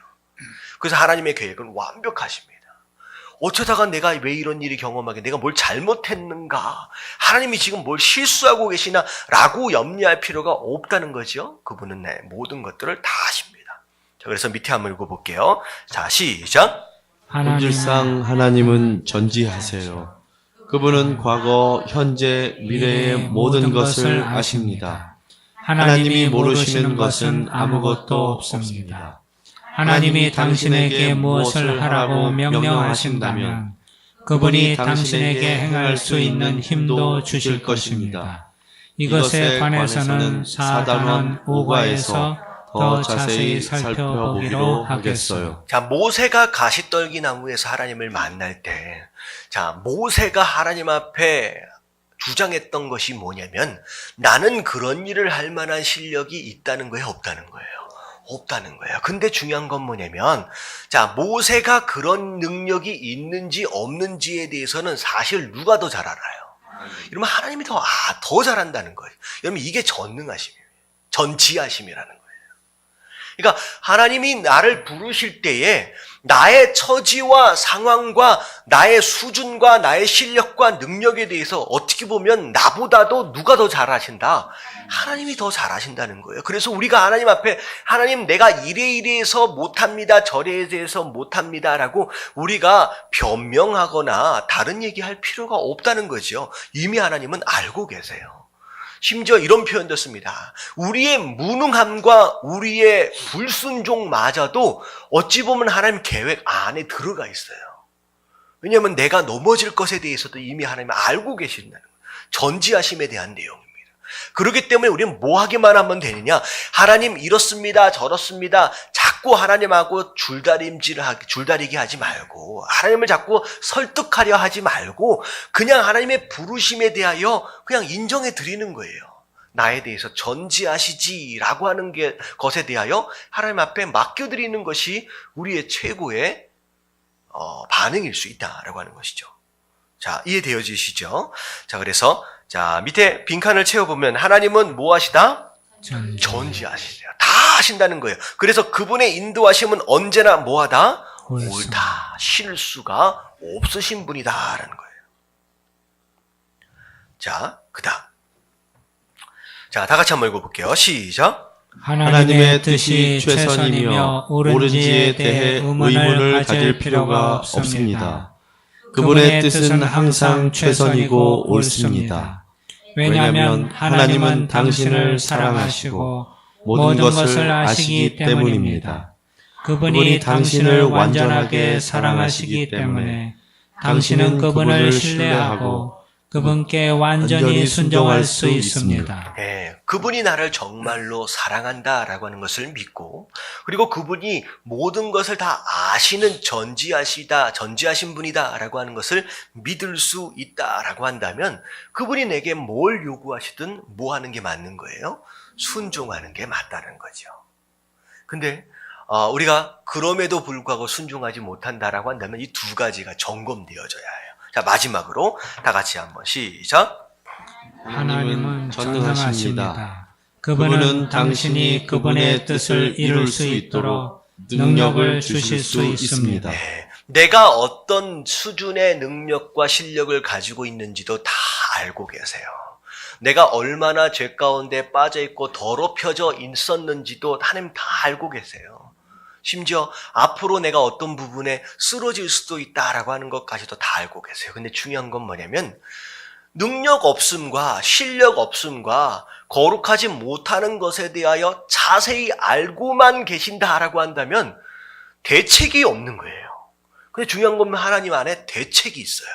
그래서 하나님의 계획은 완벽하십니다. 어쩌다가 내가 왜 이런 일이 경험하게, 내가 뭘 잘못했는가, 하나님이 지금 뭘 실수하고 계시나 라고 염려할 필요가 없다는 거죠. 그분은 내 모든 것들을 다 아십니다. 자, 그래서 밑에 한번 읽어볼게요. 자, 시작. 본질상 하나님은 전지하세요. 그분은 과거, 현재, 미래의 모든 것을 아십니다. 하나님이 모르시는 것은 아무것도 없습니다. 하나님이 당신에게 무엇을 하라고 명령하신다면 그분이 당신에게 행할 수 있는 힘도 주실 것입니다. 이것에 관해서는 사단은 오과에서 더 자세히 살펴보기로 하겠어요. 자, 모세가 가시떨기 나무에서 하나님을 만날 때, 자, 모세가 하나님 앞에 주장했던 것이 뭐냐면, 나는 그런 일을 할 만한 실력이 있다는 거예요, 없다는 거예요? 없다는 거예요. 근데 중요한 건 뭐냐면, 자, 모세가 그런 능력이 있는지 없는지에 대해서는 사실 누가 더 잘 알아요? 이러면 하나님이 더 잘한다는 거예요. 여러분, 이게 전능하심이에요. 전지하심이라는 거예요. 그러니까 하나님이 나를 부르실 때에 나의 처지와 상황과 나의 수준과 나의 실력과 능력에 대해서 어떻게 보면 나보다도 누가 더 잘하신다? 하나님이 더 잘하신다는 거예요. 그래서 우리가 하나님 앞에, 하나님 내가 이래서 못합니다, 저래서 못합니다 라고 우리가 변명하거나 다른 얘기할 필요가 없다는 거죠. 이미 하나님은 알고 계세요. 심지어 이런 표현도 씁니다. 우리의 무능함과 우리의 불순종마저도 어찌 보면 하나님 계획 안에 들어가 있어요. 왜냐하면 내가 넘어질 것에 대해서도 이미 하나님이 알고 계신다는 거예요. 전지하심에 대한 내용입니다. 그렇기 때문에 우리는 뭐 하기만 하면 되느냐? 하나님 이렇습니다, 저렇습니다. 자꾸 하나님하고 줄다리기 하지 말고, 하나님을 자꾸 설득하려 하지 말고 그냥 하나님의 부르심에 대하여 그냥 인정해 드리는 거예요. 나에 대해서 전지하시지라고 하는 것에 대하여 하나님 앞에 맡겨드리는 것이 우리의 최고의 반응일 수 있다라고 하는 것이죠. 자, 이해되어지시죠? 자, 그래서 자, 밑에 빈칸을 채워보면 하나님은 뭐 하시다? 전지. 전지하시세요. 다 하신다는 거예요. 그래서 그분의 인도하심은 언제나 뭐하다? 옳습니다. 옳다. 실수가 없으신 분이다라는 거예요. 자, 그다음. 자, 다 같이 한번 읽어볼게요. 시작. 하나님의 뜻이 최선이며 옳은지에 대해 의문을 가질 필요가 없습니다. 그분의 뜻은 항상 최선이고 옳습니다. 왜냐하면 하나님은 당신을 사랑하시고 모든 것을 아시기 때문입니다. 그분이 당신을 완전하게 사랑하시기 때문에 당신은 그분을 신뢰하고 그분께 완전히 순종할 수 있습니다. 네, 그분이 나를 정말로 사랑한다라고 하는 것을 믿고, 그리고 그분이 모든 것을 다 아시는 전지하신 분이다라고 하는 것을 믿을 수 있다라고 한다면 그분이 내게 뭘 요구하시든 뭐 하는 게 맞는 거예요? 순종하는 게 맞다는 거죠. 근데 우리가 그럼에도 불구하고 순종하지 못한다라고 한다면 이 두 가지가 점검되어져야 해요. 자, 마지막으로 다 같이 한번 시작. 하나님은 전능하십니다. 그분은 당신이 그분의 뜻을 이룰 수 있도록 능력을 주실 수 있습니다. 네, 내가 어떤 수준의 능력과 실력을 가지고 있는지도 다 알고 계세요. 내가 얼마나 죄 가운데 빠져 있고 더럽혀져 있었는지도 하나님 다 알고 계세요. 심지어 앞으로 내가 어떤 부분에 쓰러질 수도 있다라고 하는 것까지도 다 알고 계세요. 근데 중요한 건 뭐냐면 능력 없음과 실력 없음과 거룩하지 못하는 것에 대하여 자세히 알고만 계신다라고 한다면 대책이 없는 거예요. 근데 중요한 건 하나님 안에 대책이 있어요.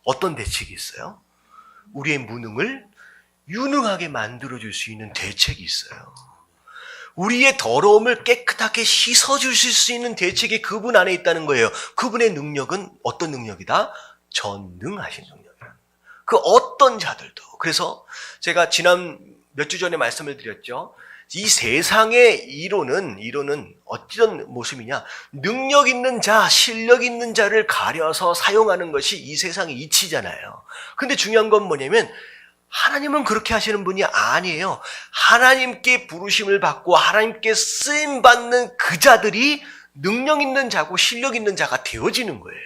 어떤 대책이 있어요? 우리의 무능을 유능하게 만들어줄 수 있는 대책이 있어요. 우리의 더러움을 깨끗하게 씻어주실 수 있는 대책이 그분 안에 있다는 거예요. 그분의 능력은 어떤 능력이다? 전능하신 능력이다. 그 어떤 자들도. 그래서 제가 지난 몇 주 전에 말씀을 드렸죠. 이 세상의 이론은 어떤 모습이냐? 능력 있는 자, 실력 있는 자를 가려서 사용하는 것이 이 세상의 이치잖아요. 근데 중요한 건 뭐냐면 하나님은 그렇게 하시는 분이 아니에요. 하나님께 부르심을 받고 하나님께 쓰임받는 그 자들이 능력 있는 자고 실력 있는 자가 되어지는 거예요.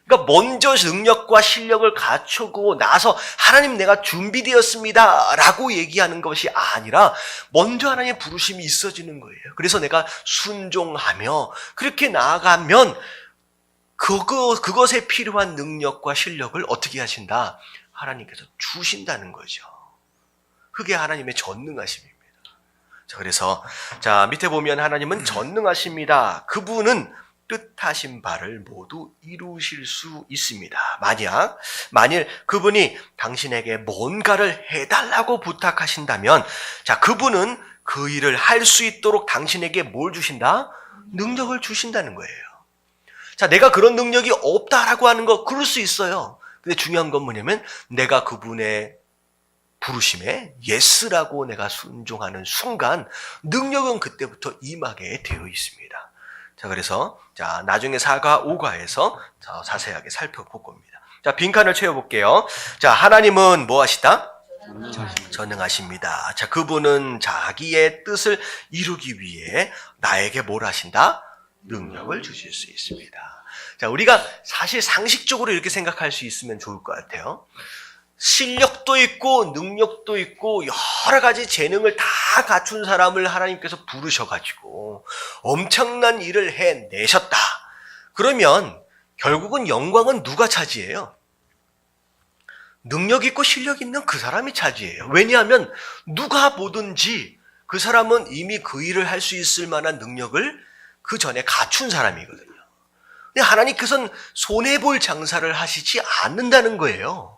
그러니까 먼저 능력과 실력을 갖추고 나서 하나님 내가 준비되었습니다 라고 얘기하는 것이 아니라 먼저 하나님의 부르심이 있어지는 거예요. 그래서 내가 순종하며 그렇게 나아가면 그것에 필요한 능력과 실력을 어떻게 하신다? 하나님께서 주신다는 거죠. 그게 하나님의 전능하심입니다. 자, 그래서 자, 밑에 보면 하나님은 전능하십니다. 그분은 뜻하신 바를 모두 이루실 수 있습니다. 만일 그분이 당신에게 뭔가를 해달라고 부탁하신다면, 자, 그분은 그 일을 할 수 있도록 당신에게 뭘 주신다? 능력을 주신다는 거예요. 자, 내가 그런 능력이 없다라고 하는 거, 그럴 수 있어요. 근데 중요한 건 뭐냐면 내가 그분의 부르심에 예스라고 내가 순종하는 순간 능력은 그때부터 임하게 되어 있습니다. 자, 그래서 자, 나중에 4과 5과에서 자세하게 살펴볼 겁니다. 자, 빈칸을 채워볼게요. 자, 하나님은 뭐 하시다? 전능하십니다. 자, 그분은 자기의 뜻을 이루기 위해 나에게 뭘 하신다? 능력을 주실 수 있습니다. 자, 우리가 사실 상식적으로 이렇게 생각할 수 있으면 좋을 것 같아요. 실력도 있고 능력도 있고 여러 가지 재능을 다 갖춘 사람을 하나님께서 부르셔가지고 엄청난 일을 해내셨다. 그러면 결국은 영광은 누가 차지해요? 능력 있고 실력 있는 그 사람이 차지해요. 왜냐하면 누가 보든지 그 사람은 이미 그 일을 할 수 있을 만한 능력을 그 전에 갖춘 사람이거든요. 근데 하나님께서는 손해볼 장사를 하시지 않는다는 거예요.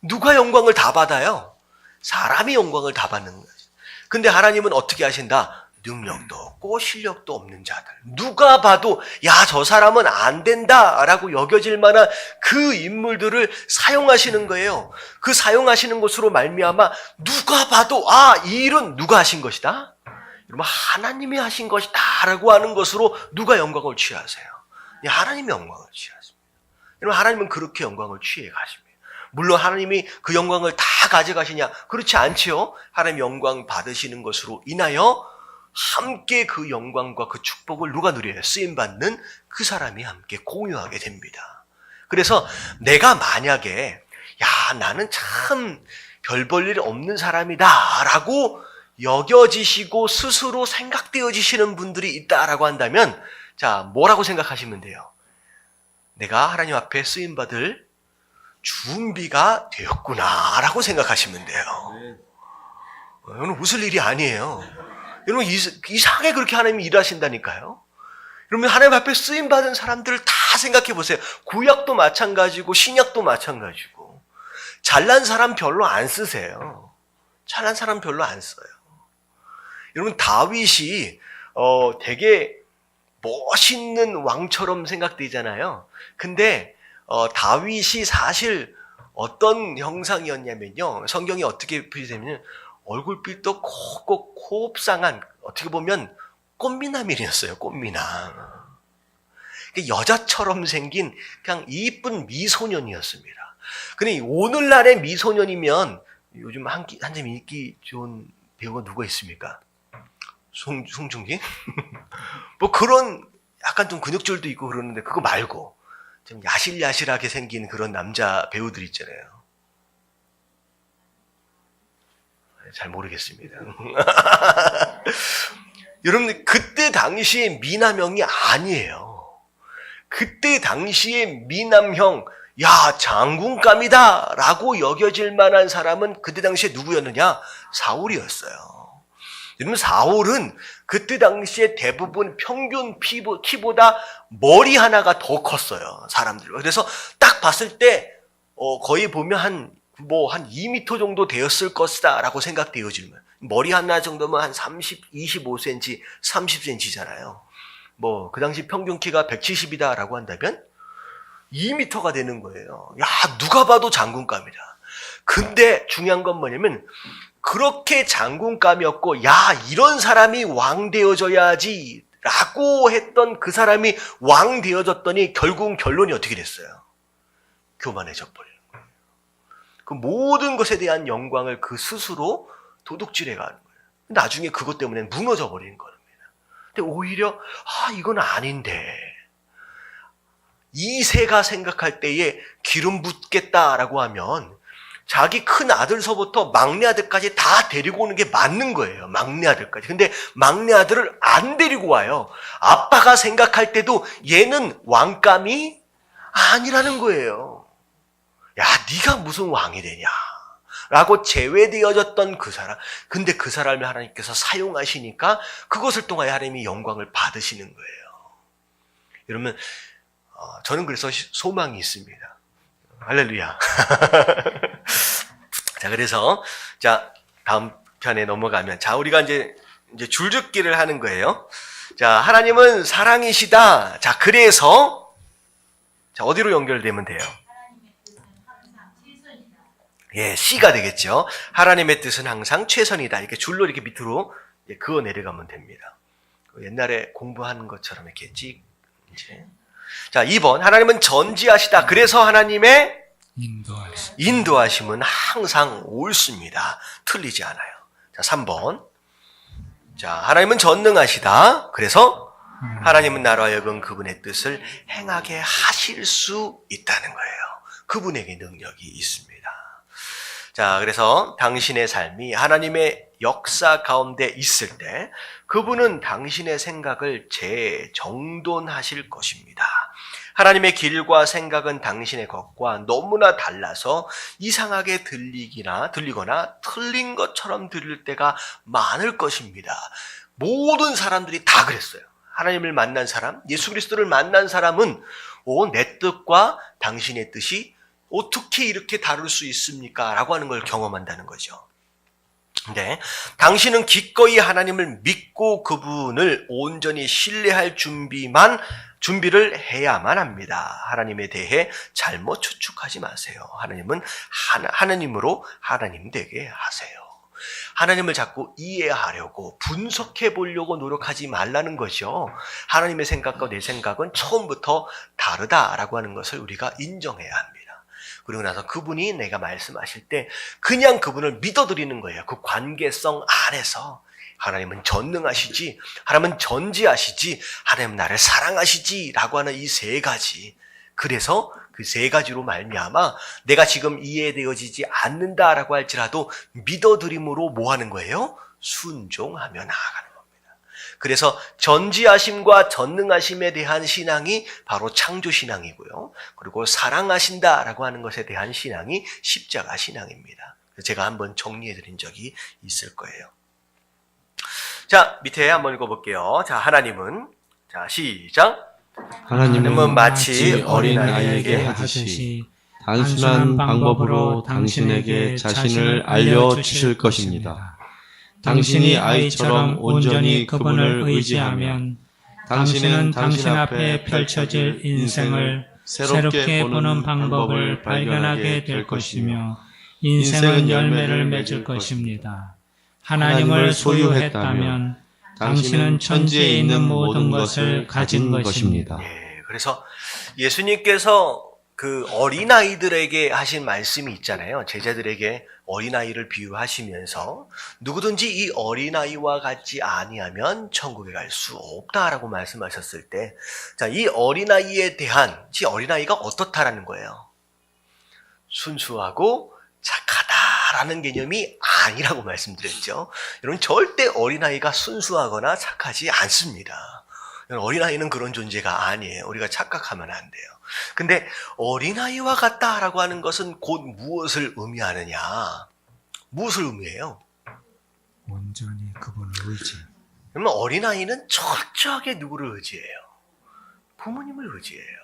누가 영광을 다 받아요? 사람이 영광을 다 받는 거예요. 근데 하나님은 어떻게 하신다? 능력도 없고 실력도 없는 자들. 누가 봐도 야, 저 사람은 안 된다라고 여겨질 만한 그 인물들을 사용하시는 거예요. 그 사용하시는 것으로 말미암아 누가 봐도 이 일은 누가 하신 것이다? 여러분, 하나님이 하신 것이다 라고 하는 것으로 누가 영광을 취하세요? 하나님이 영광을 취하십니다. 여러분, 하나님은 그렇게 영광을 취해 가십니다. 물론 하나님이 그 영광을 다 가져가시냐? 그렇지 않지요. 하나님 영광 받으시는 것으로 인하여 함께 그 영광과 그 축복을 누가 누려요? 쓰임받는 그 사람이 함께 공유하게 됩니다. 그래서 내가 만약에 나는 참 별 볼 일 없는 사람이다 라고 여겨지시고 스스로 생각되어지시는 분들이 있다라고 한다면 자, 뭐라고 생각하시면 돼요? 내가 하나님 앞에 쓰임받을 준비가 되었구나 라고 생각하시면 돼요. 여러분 웃을 일이 아니에요. 여러분 이상하게 그렇게 하나님이 일하신다니까요. 여러분 하나님 앞에 쓰임받은 사람들을 다 생각해 보세요. 구약도 마찬가지고 신약도 마찬가지고 잘난 사람 별로 안 쓰세요. 잘난 사람 별로 안 써요. 여러분 다윗이 되게 멋있는 왕처럼 생각되잖아요. 근데 다윗이 사실 어떤 형상이었냐면요. 성경이 어떻게 표시되냐면 얼굴빛도 곱고 곱상한 어떻게 보면 꽃미남이었어요. 꽃미남. 여자처럼 생긴 그냥 이쁜 미소년이었습니다. 근데 오늘날의 미소년이면 요즘 한참 인기 좋은 배우가 누가 있습니까? 송중기? 뭐 그런 약간 좀 근육줄도 있고 그러는데 그거 말고 좀 야실야실하게 생긴 그런 남자 배우들 있잖아요. 잘 모르겠습니다. 여러분 그때 당시의 미남형이 아니에요. 그때 당시의 미남형 장군감이다 라고 여겨질 만한 사람은 그때 당시에 누구였느냐? 사울이었어요. 여러분 사울은 그때 당시에 대부분 평균 키보다 머리 하나가 더 컸어요. 사람들. 그래서 딱 봤을 때 거의 보면 한 2m 정도 되었을 것이다 라고 생각되어지면 머리 하나 정도면 한 25cm, 30cm잖아요. 그 당시 평균 키가 170이다 라고 한다면 2m가 되는 거예요. 누가 봐도 장군감이다. 근데 중요한 건 뭐냐면 그렇게 장군감이었고 이런 사람이 왕 되어져야지 라고 했던 그 사람이 왕 되어졌더니 결국은 결론이 어떻게 됐어요? 교만해져 버리는 거예요. 그 모든 것에 대한 영광을 그 스스로 도둑질해 가는 거예요. 나중에 그것 때문에 무너져 버리는 겁니다. 근데 오히려 이건 아닌데 이세가 생각할 때에 기름 붓겠다라고 하면 자기 큰 아들서부터 막내 아들까지 다 데리고 오는 게 맞는 거예요. 막내 아들까지. 근데 막내 아들을 안 데리고 와요. 아빠가 생각할 때도 얘는 왕감이 아니라는 거예요. 네가 무슨 왕이 되냐 라고 제외되어졌던 그 사람. 근데 그 사람을 하나님께서 사용하시니까 그것을 통하여 하나님이 영광을 받으시는 거예요. 여러분 저는 그래서 소망이 있습니다. 할렐루야. 자, 그래서, 다음 편에 넘어가면, 우리가 이제 줄듣기를 하는 거예요. 하나님은 사랑이시다. 그래서, 어디로 연결되면 돼요? 예, C가 되겠죠. 하나님의 뜻은 항상 최선이다. 이렇게 줄로 이렇게 밑으로 그어 내려가면 됩니다. 옛날에 공부하는 것처럼 이렇게 이제. 2번. 하나님은 전지하시다. 그래서 하나님의 인도하심은 항상 옳습니다. 틀리지 않아요. 3번. 하나님은 전능하시다. 그래서 하나님은 나로 하여금 그분의 뜻을 행하게 하실 수 있다는 거예요. 그분에게 능력이 있습니다. 그래서 당신의 삶이 하나님의 역사 가운데 있을 때 그분은 당신의 생각을 재정돈하실 것입니다. 하나님의 길과 생각은 당신의 것과 너무나 달라서 이상하게 들리거나 틀린 것처럼 들릴 때가 많을 것입니다. 모든 사람들이 다 그랬어요. 하나님을 만난 사람, 예수 그리스도를 만난 사람은 내 뜻과 당신의 뜻이 어떻게 이렇게 다를 수 있습니까? 라고 하는 걸 경험한다는 거죠. 근데 당신은 기꺼이 하나님을 믿고 그분을 온전히 신뢰할 준비를 해야만 합니다. 하나님에 대해 잘못 추측하지 마세요. 하나님은 하나님으로 하나님 되게 하세요. 하나님을 자꾸 이해하려고 분석해 보려고 노력하지 말라는 거죠. 하나님의 생각과 내 생각은 처음부터 다르다라고 하는 것을 우리가 인정해야 합니다. 그리고 나서 그분이 내가 말씀하실 때 그냥 그분을 믿어드리는 거예요. 그 관계성 안에서 하나님은 전능하시지, 하나님은 전지하시지, 하나님은 나를 사랑하시지 라고 하는 이 세 가지. 그래서 그 세 가지로 말미암아 내가 지금 이해되어지지 않는다라고 할지라도 믿어드림으로 뭐 하는 거예요? 순종하며 나아가는 겁니다. 그래서 전지하심과 전능하심에 대한 신앙이 바로 창조신앙이고요. 그리고 사랑하신다라고 하는 것에 대한 신앙이 십자가 신앙입니다. 제가 한번 정리해드린 적이 있을 거예요. 자, 밑에 한번 읽어볼게요. 자, 하나님은, 자, 시작. 하나님은 마치 어린아이에게 하듯이 단순한 방법으로 당신에게 자신을 알려주실 것입니다. 당신이 아이처럼 온전히 그분을 의지하면 당신은 당신 앞에 펼쳐질 인생을 새롭게 보는 방법을 발견하게 될 것이며 인생은 열매를 맺을 것입니다. 하나님을 소유했다면 당신은 천지에 있는 모든 것을 가진 것입니다. 예, 그래서 예수님께서 그 어린아이들에게 하신 말씀이 있잖아요. 제자들에게 어린아이를 비유하시면서 누구든지 이 어린아이와 같지 아니하면 천국에 갈 수 없다라고 말씀하셨을 때, 자, 이 어린아이에 대한, 이 어린아이가 어떻다라는 거예요? 순수하고 착하다라는 개념이 아니라고 말씀드렸죠. 여러분, 절대 어린아이가 순수하거나 착하지 않습니다. 어린아이는 그런 존재가 아니에요. 우리가 착각하면 안 돼요. 근데 어린아이와 같다라고 하는 것은 곧 무엇을 의미하느냐? 무엇을 의미해요? 온전히 그분을 의지. 그러면 어린아이는 철저하게 누구를 의지해요? 부모님을 의지해요.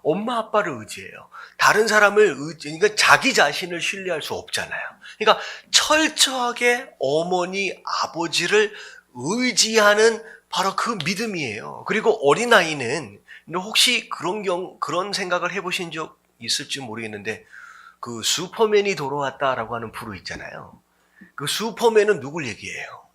엄마 아빠를 의지해요. 다른 사람을 그러니까 자기 자신을 신뢰할 수 없잖아요. 그러니까 철저하게 어머니, 아버지를 의지하는 바로 그 믿음이에요. 그리고 어린아이는 혹시 그런 생각을 해보신 적 있을지 모르겠는데, 그 슈퍼맨이 돌아왔다라고 하는 프로 있잖아요. 그 슈퍼맨은 누굴 얘기해요?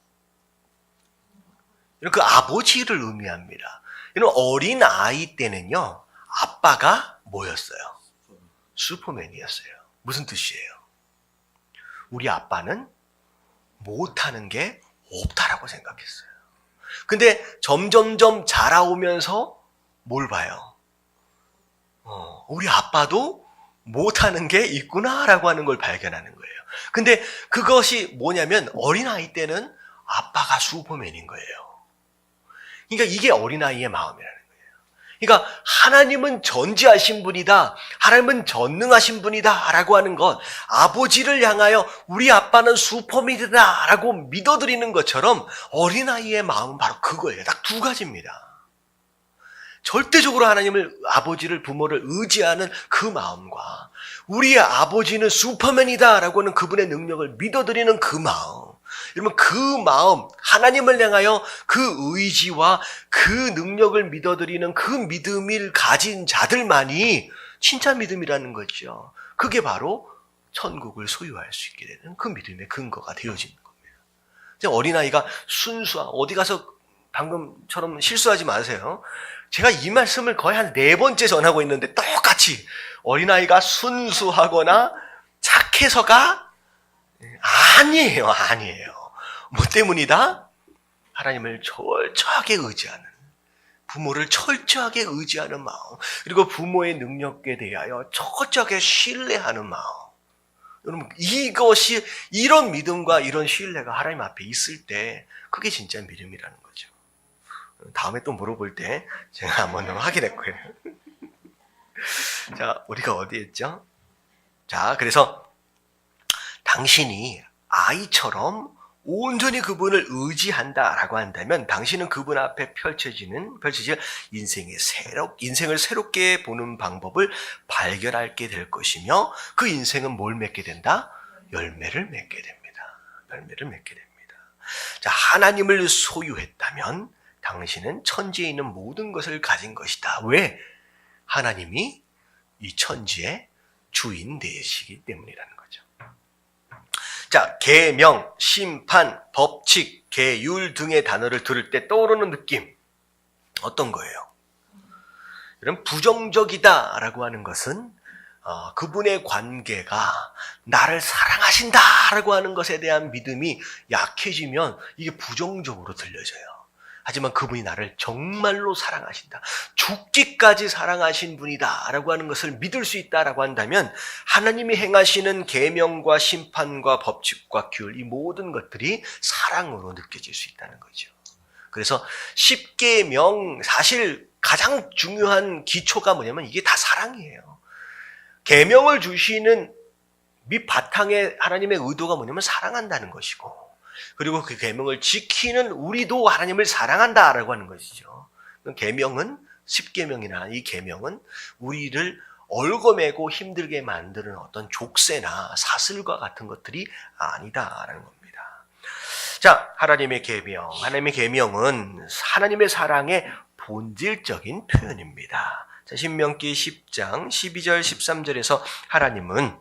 그 아버지를 의미합니다. 이런 어린 아이 때는요, 아빠가 뭐였어요? 슈퍼맨이었어요. 무슨 뜻이에요? 우리 아빠는 못하는 게 없다라고 생각했어요. 근데 점점점 자라오면서 뭘 봐요? 우리 아빠도 못하는 게 있구나라고 하는 걸 발견하는 거예요. 근데 그것이 뭐냐면 어린아이 때는 아빠가 슈퍼맨인 거예요. 그러니까 이게 어린아이의 마음이라는 거예요. 그러니까 하나님은 전지하신 분이다, 하나님은 전능하신 분이다 라고 하는 것, 아버지를 향하여 우리 아빠는 슈퍼맨이다 라고 믿어드리는 것처럼 어린아이의 마음은 바로 그거예요. 딱 두 가지입니다. 절대적으로 하나님을, 아버지를, 부모를 의지하는 그 마음과 우리의 아버지는 슈퍼맨이다 라고 하는 그분의 능력을 믿어드리는 그 마음, 여러분, 그 마음, 하나님을 향하여 그 의지와 그 능력을 믿어드리는 그 믿음을 가진 자들만이 진짜 믿음이라는 거죠. 그게 바로 천국을 소유할 수 있게 되는 그 믿음의 근거가 되어지는 겁니다. 어린아이가 어디 가서 방금처럼 실수하지 마세요. 제가 이 말씀을 거의 한 4번째 전하고 있는데 똑같이 어린아이가 순수하거나 착해서가 아니에요. 뭐 때문이다? 하나님을 철저하게 의지하는, 부모를 철저하게 의지하는 마음, 그리고 부모의 능력에 대하여 철저하게 신뢰하는 마음. 여러분, 이것이, 이런 믿음과 이런 신뢰가 하나님 앞에 있을 때 그게 진짜 믿음이라는 거죠. 다음에 또 물어볼 때 제가 한번 더 확인할 거예요. 자, 우리가 어디 했죠? 자, 그래서 당신이 아이처럼 온전히 그분을 의지한다라고 한다면 당신은 그분 앞에 펼쳐질 인생을 새롭게 보는 방법을 발견하게 될 것이며, 그 인생은 뭘 맺게 된다? 열매를 맺게 됩니다. 열매를 맺게 됩니다. 자, 하나님을 소유했다면 당신은 천지에 있는 모든 것을 가진 것이다. 왜? 하나님이 이 천지의 주인 되시기 때문이라는 거죠. 자, 계명, 심판, 법칙, 계율 등의 단어를 들을 때 떠오르는 느낌 어떤 거예요? 이런 부정적이다라고 하는 것은 그분의 관계가 나를 사랑하신다라고 하는 것에 대한 믿음이 약해지면 이게 부정적으로 들려져요. 하지만 그분이 나를 정말로 사랑하신다, 죽기까지 사랑하신 분이다라고 하는 것을 믿을 수 있다라고 한다면 하나님이 행하시는 계명과 심판과 법칙과 규율, 이 모든 것들이 사랑으로 느껴질 수 있다는 거죠. 그래서 십계명, 사실 가장 중요한 기초가 뭐냐면 이게 다 사랑이에요. 계명을 주시는 밑바탕에 하나님의 의도가 뭐냐면 사랑한다는 것이고, 그리고 그 계명을 지키는 우리도 하나님을 사랑한다라고 하는 것이죠. 계명은, 십계명이나 이 계명은 우리를 얽어매고 힘들게 만드는 어떤 족쇄나 사슬과 같은 것들이 아니다라는 겁니다. 자, 하나님의 계명. 하나님의 계명은 하나님의 사랑의 본질적인 표현입니다. 자, 신명기 10장 12절 13절에서 하나님은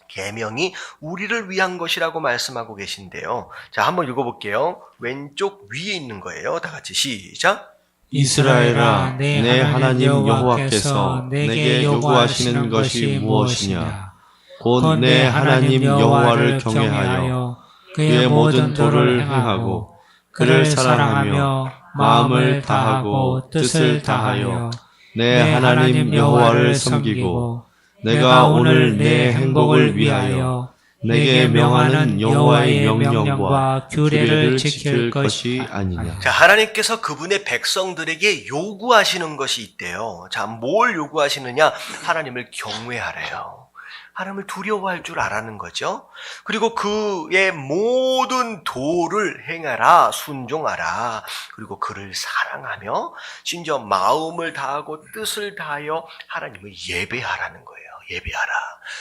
계명이 우리를 위한 것이라고 말씀하고 계신데요. 자, 한번 읽어볼게요. 왼쪽 위에 있는 거예요. 다 같이 시작. 이스라엘아, 내 하나님 여호와께서 내게 요구하시는 것이 무엇이냐? 곧 내 하나님 여호와를 경외하여 그의 모든 도를 행하고 그를 사랑하며 마음을 다하고 뜻을 다하여 내 하나님 여호와를 섬기고 내가 오늘 내 행복을 위하여 내게 명하는 여호와의 명령과 규례를 지킬 것이 아니냐. 자, 하나님께서 그분의 백성들에게 요구하시는 것이 있대요. 자, 뭘 요구하시느냐? 하나님을 경외하래요. 하나님을 두려워할 줄 알아는 거죠. 그리고 그의 모든 도를 행하라, 순종하라. 그리고 그를 사랑하며 심지어 마음을 다하고 뜻을 다하여 하나님을 예배하라는 거예요. 예배하라.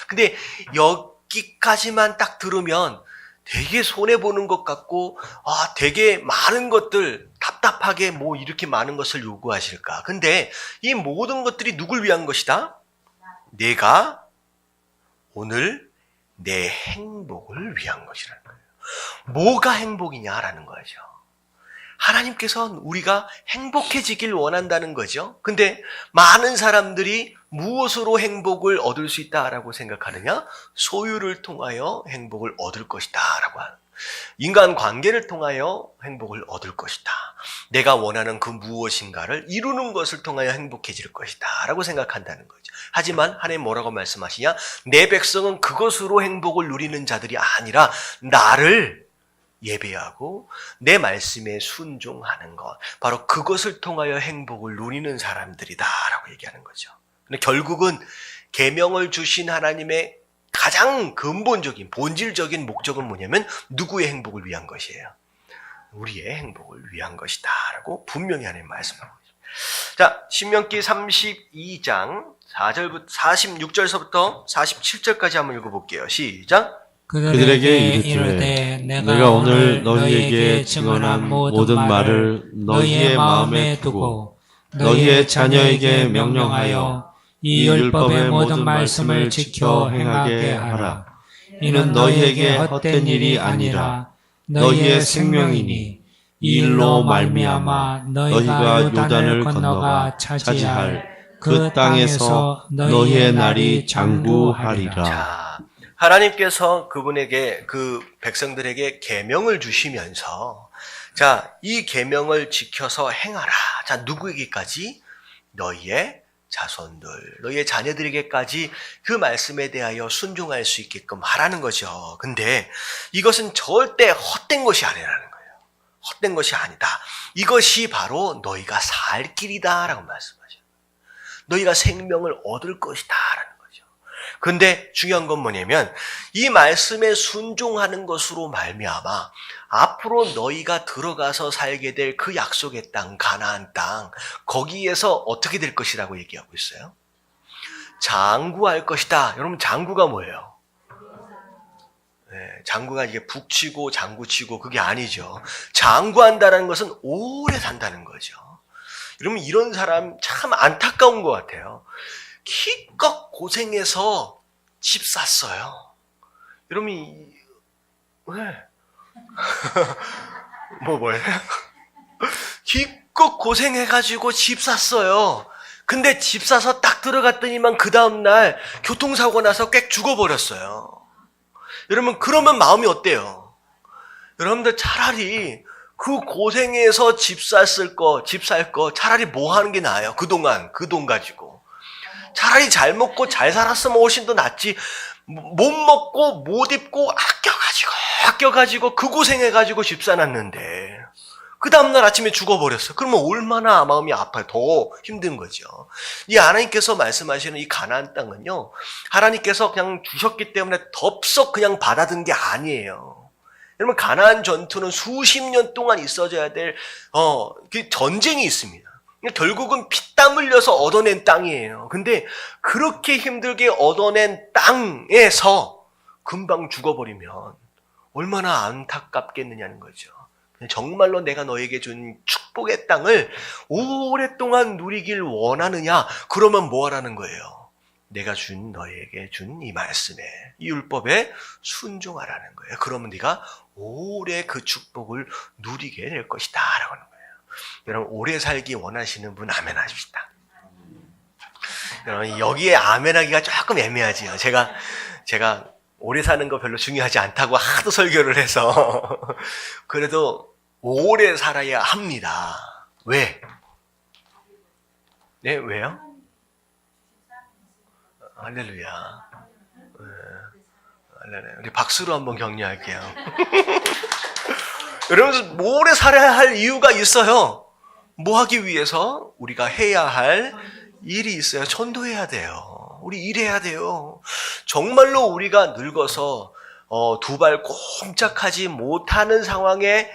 근데 여기까지만 딱 들으면 되게 손해보는 것 같고, 되게 많은 것들, 답답하게 뭐 이렇게 많은 것을 요구하실까. 근데 이 모든 것들이 누굴 위한 것이다? 내가 오늘 내 행복을 위한 것이라는 거예요. 뭐가 행복이냐라는 거죠. 하나님께서는 우리가 행복해지길 원한다는 거죠. 근데 많은 사람들이 무엇으로 행복을 얻을 수 있다라고 생각하느냐? 소유를 통하여 행복을 얻을 것이다 라고 하는, 인간 관계를 통하여 행복을 얻을 것이다, 내가 원하는 그 무엇인가를 이루는 것을 통하여 행복해질 것이다 라고 생각한다는 거죠. 하지만 하나님 뭐라고 말씀하시냐? 내 백성은 그것으로 행복을 누리는 자들이 아니라 나를 예배하고 내 말씀에 순종하는 것, 바로 그것을 통하여 행복을 누리는 사람들이다 라고 얘기하는 거죠. 근데 결국은 계명을 주신 하나님의 가장 근본적인 본질적인 목적은 뭐냐면 누구의 행복을 위한 것이에요? 우리의 행복을 위한 것이다 라고 분명히 하나님 말씀하고 있습니다. 자, 신명기 32장 46절서부터 47절까지 한번 읽어볼게요. 시작. 그들에게 이르되 내가 오늘 너희에게 증언한 모든 말을 너희의 마음에 두고 너희의 자녀에게 명령하여 이 율법의 모든 말씀을 지켜 행하게 하라. 이는 너희에게 헛된 일이 아니라 너희의 생명이니 이 일로 말미암아 너희가 요단을 건너가 차지할 그 땅에서 너희의 날이 장구하리라. 자, 하나님께서 그분에게, 그 백성들에게 계명을 주시면서, 자, 이 계명을 지켜서 행하라. 자, 누구에게까지? 너희의 자손들, 너희의 자녀들에게까지 그 말씀에 대하여 순종할 수 있게끔 하라는 거죠. 근데 이것은 절대 헛된 것이 아니라는 거예요. 헛된 것이 아니다. 이것이 바로 너희가 살 길이다라고 말씀하셔요. 너희가 생명을 얻을 것이다라는 거죠. 근데 중요한 건 뭐냐면 이 말씀에 순종하는 것으로 말미암아 앞으로 너희가 들어가서 살게 될 그 약속의 땅, 가나안 땅, 거기에서 어떻게 될 것이라고 얘기하고 있어요? 장구할 것이다. 여러분, 장구가 뭐예요? 네, 장구가 이게 북치고 장구치고 그게 아니죠. 장구한다는 것은 오래 산다는 거죠. 여러분, 이런 사람 참 안타까운 것 같아요. 기껏 고생해서 집 샀어요. 여러분, 왜? 뭐예요? 기껏 고생해가지고 집 샀어요. 근데 집 사서 딱 들어갔더니만 그 다음날 교통사고 나서 꽥 죽어버렸어요. 여러분, 그러면 마음이 어때요? 여러분들 차라리 그 고생해서 집 살 거 차라리 뭐 하는 게 나아요? 그동안 그 돈 가지고. 차라리 잘 먹고 잘 살았으면 훨씬 더 낫지. 못 먹고 못 입고 아껴가지고 그 고생해가지고 집 사놨는데 그 다음날 아침에 죽어버렸어. 그러면 얼마나 마음이 아파요. 더 힘든 거죠. 이 하나님께서 말씀하시는 이 가나안 땅은요, 하나님께서 그냥 주셨기 때문에 덥석 그냥 받아든 게 아니에요. 여러분, 가나안 전투는 수십 년 동안 있어져야 될 그 전쟁이 있습니다. 결국은 피땀 흘려서 얻어낸 땅이에요. 근데 그렇게 힘들게 얻어낸 땅에서 금방 죽어버리면 얼마나 안타깝겠느냐는 거죠. 정말로 내가 너에게 준 축복의 땅을 오랫동안 누리길 원하느냐? 그러면 뭐 하라는 거예요? 내가 너에게 준 이 말씀에, 이 율법에 순종하라는 거예요. 그러면 네가 오래 그 축복을 누리게 될 것이다 라고 하는 거예요. 여러분, 오래 살기 원하시는 분 아멘 하십시다. 여러분, 여기에 아멘 하기가 조금 애매하지요. 제가 오래 사는 거 별로 중요하지 않다고 하도 설교를 해서 그래도 오래 살아야 합니다. 왜? 네, 왜요? 할렐루야. 할렐루야. 우리 박수로 한번 격려할게요. 여러분, 오래 살아야 할 이유가 있어요. 뭐 하기 위해서? 우리가 해야 할 일이 있어요. 전도해야 돼요. 우리 일해야 돼요. 정말로 우리가 늙어서 두 발 꼼짝하지 못하는 상황에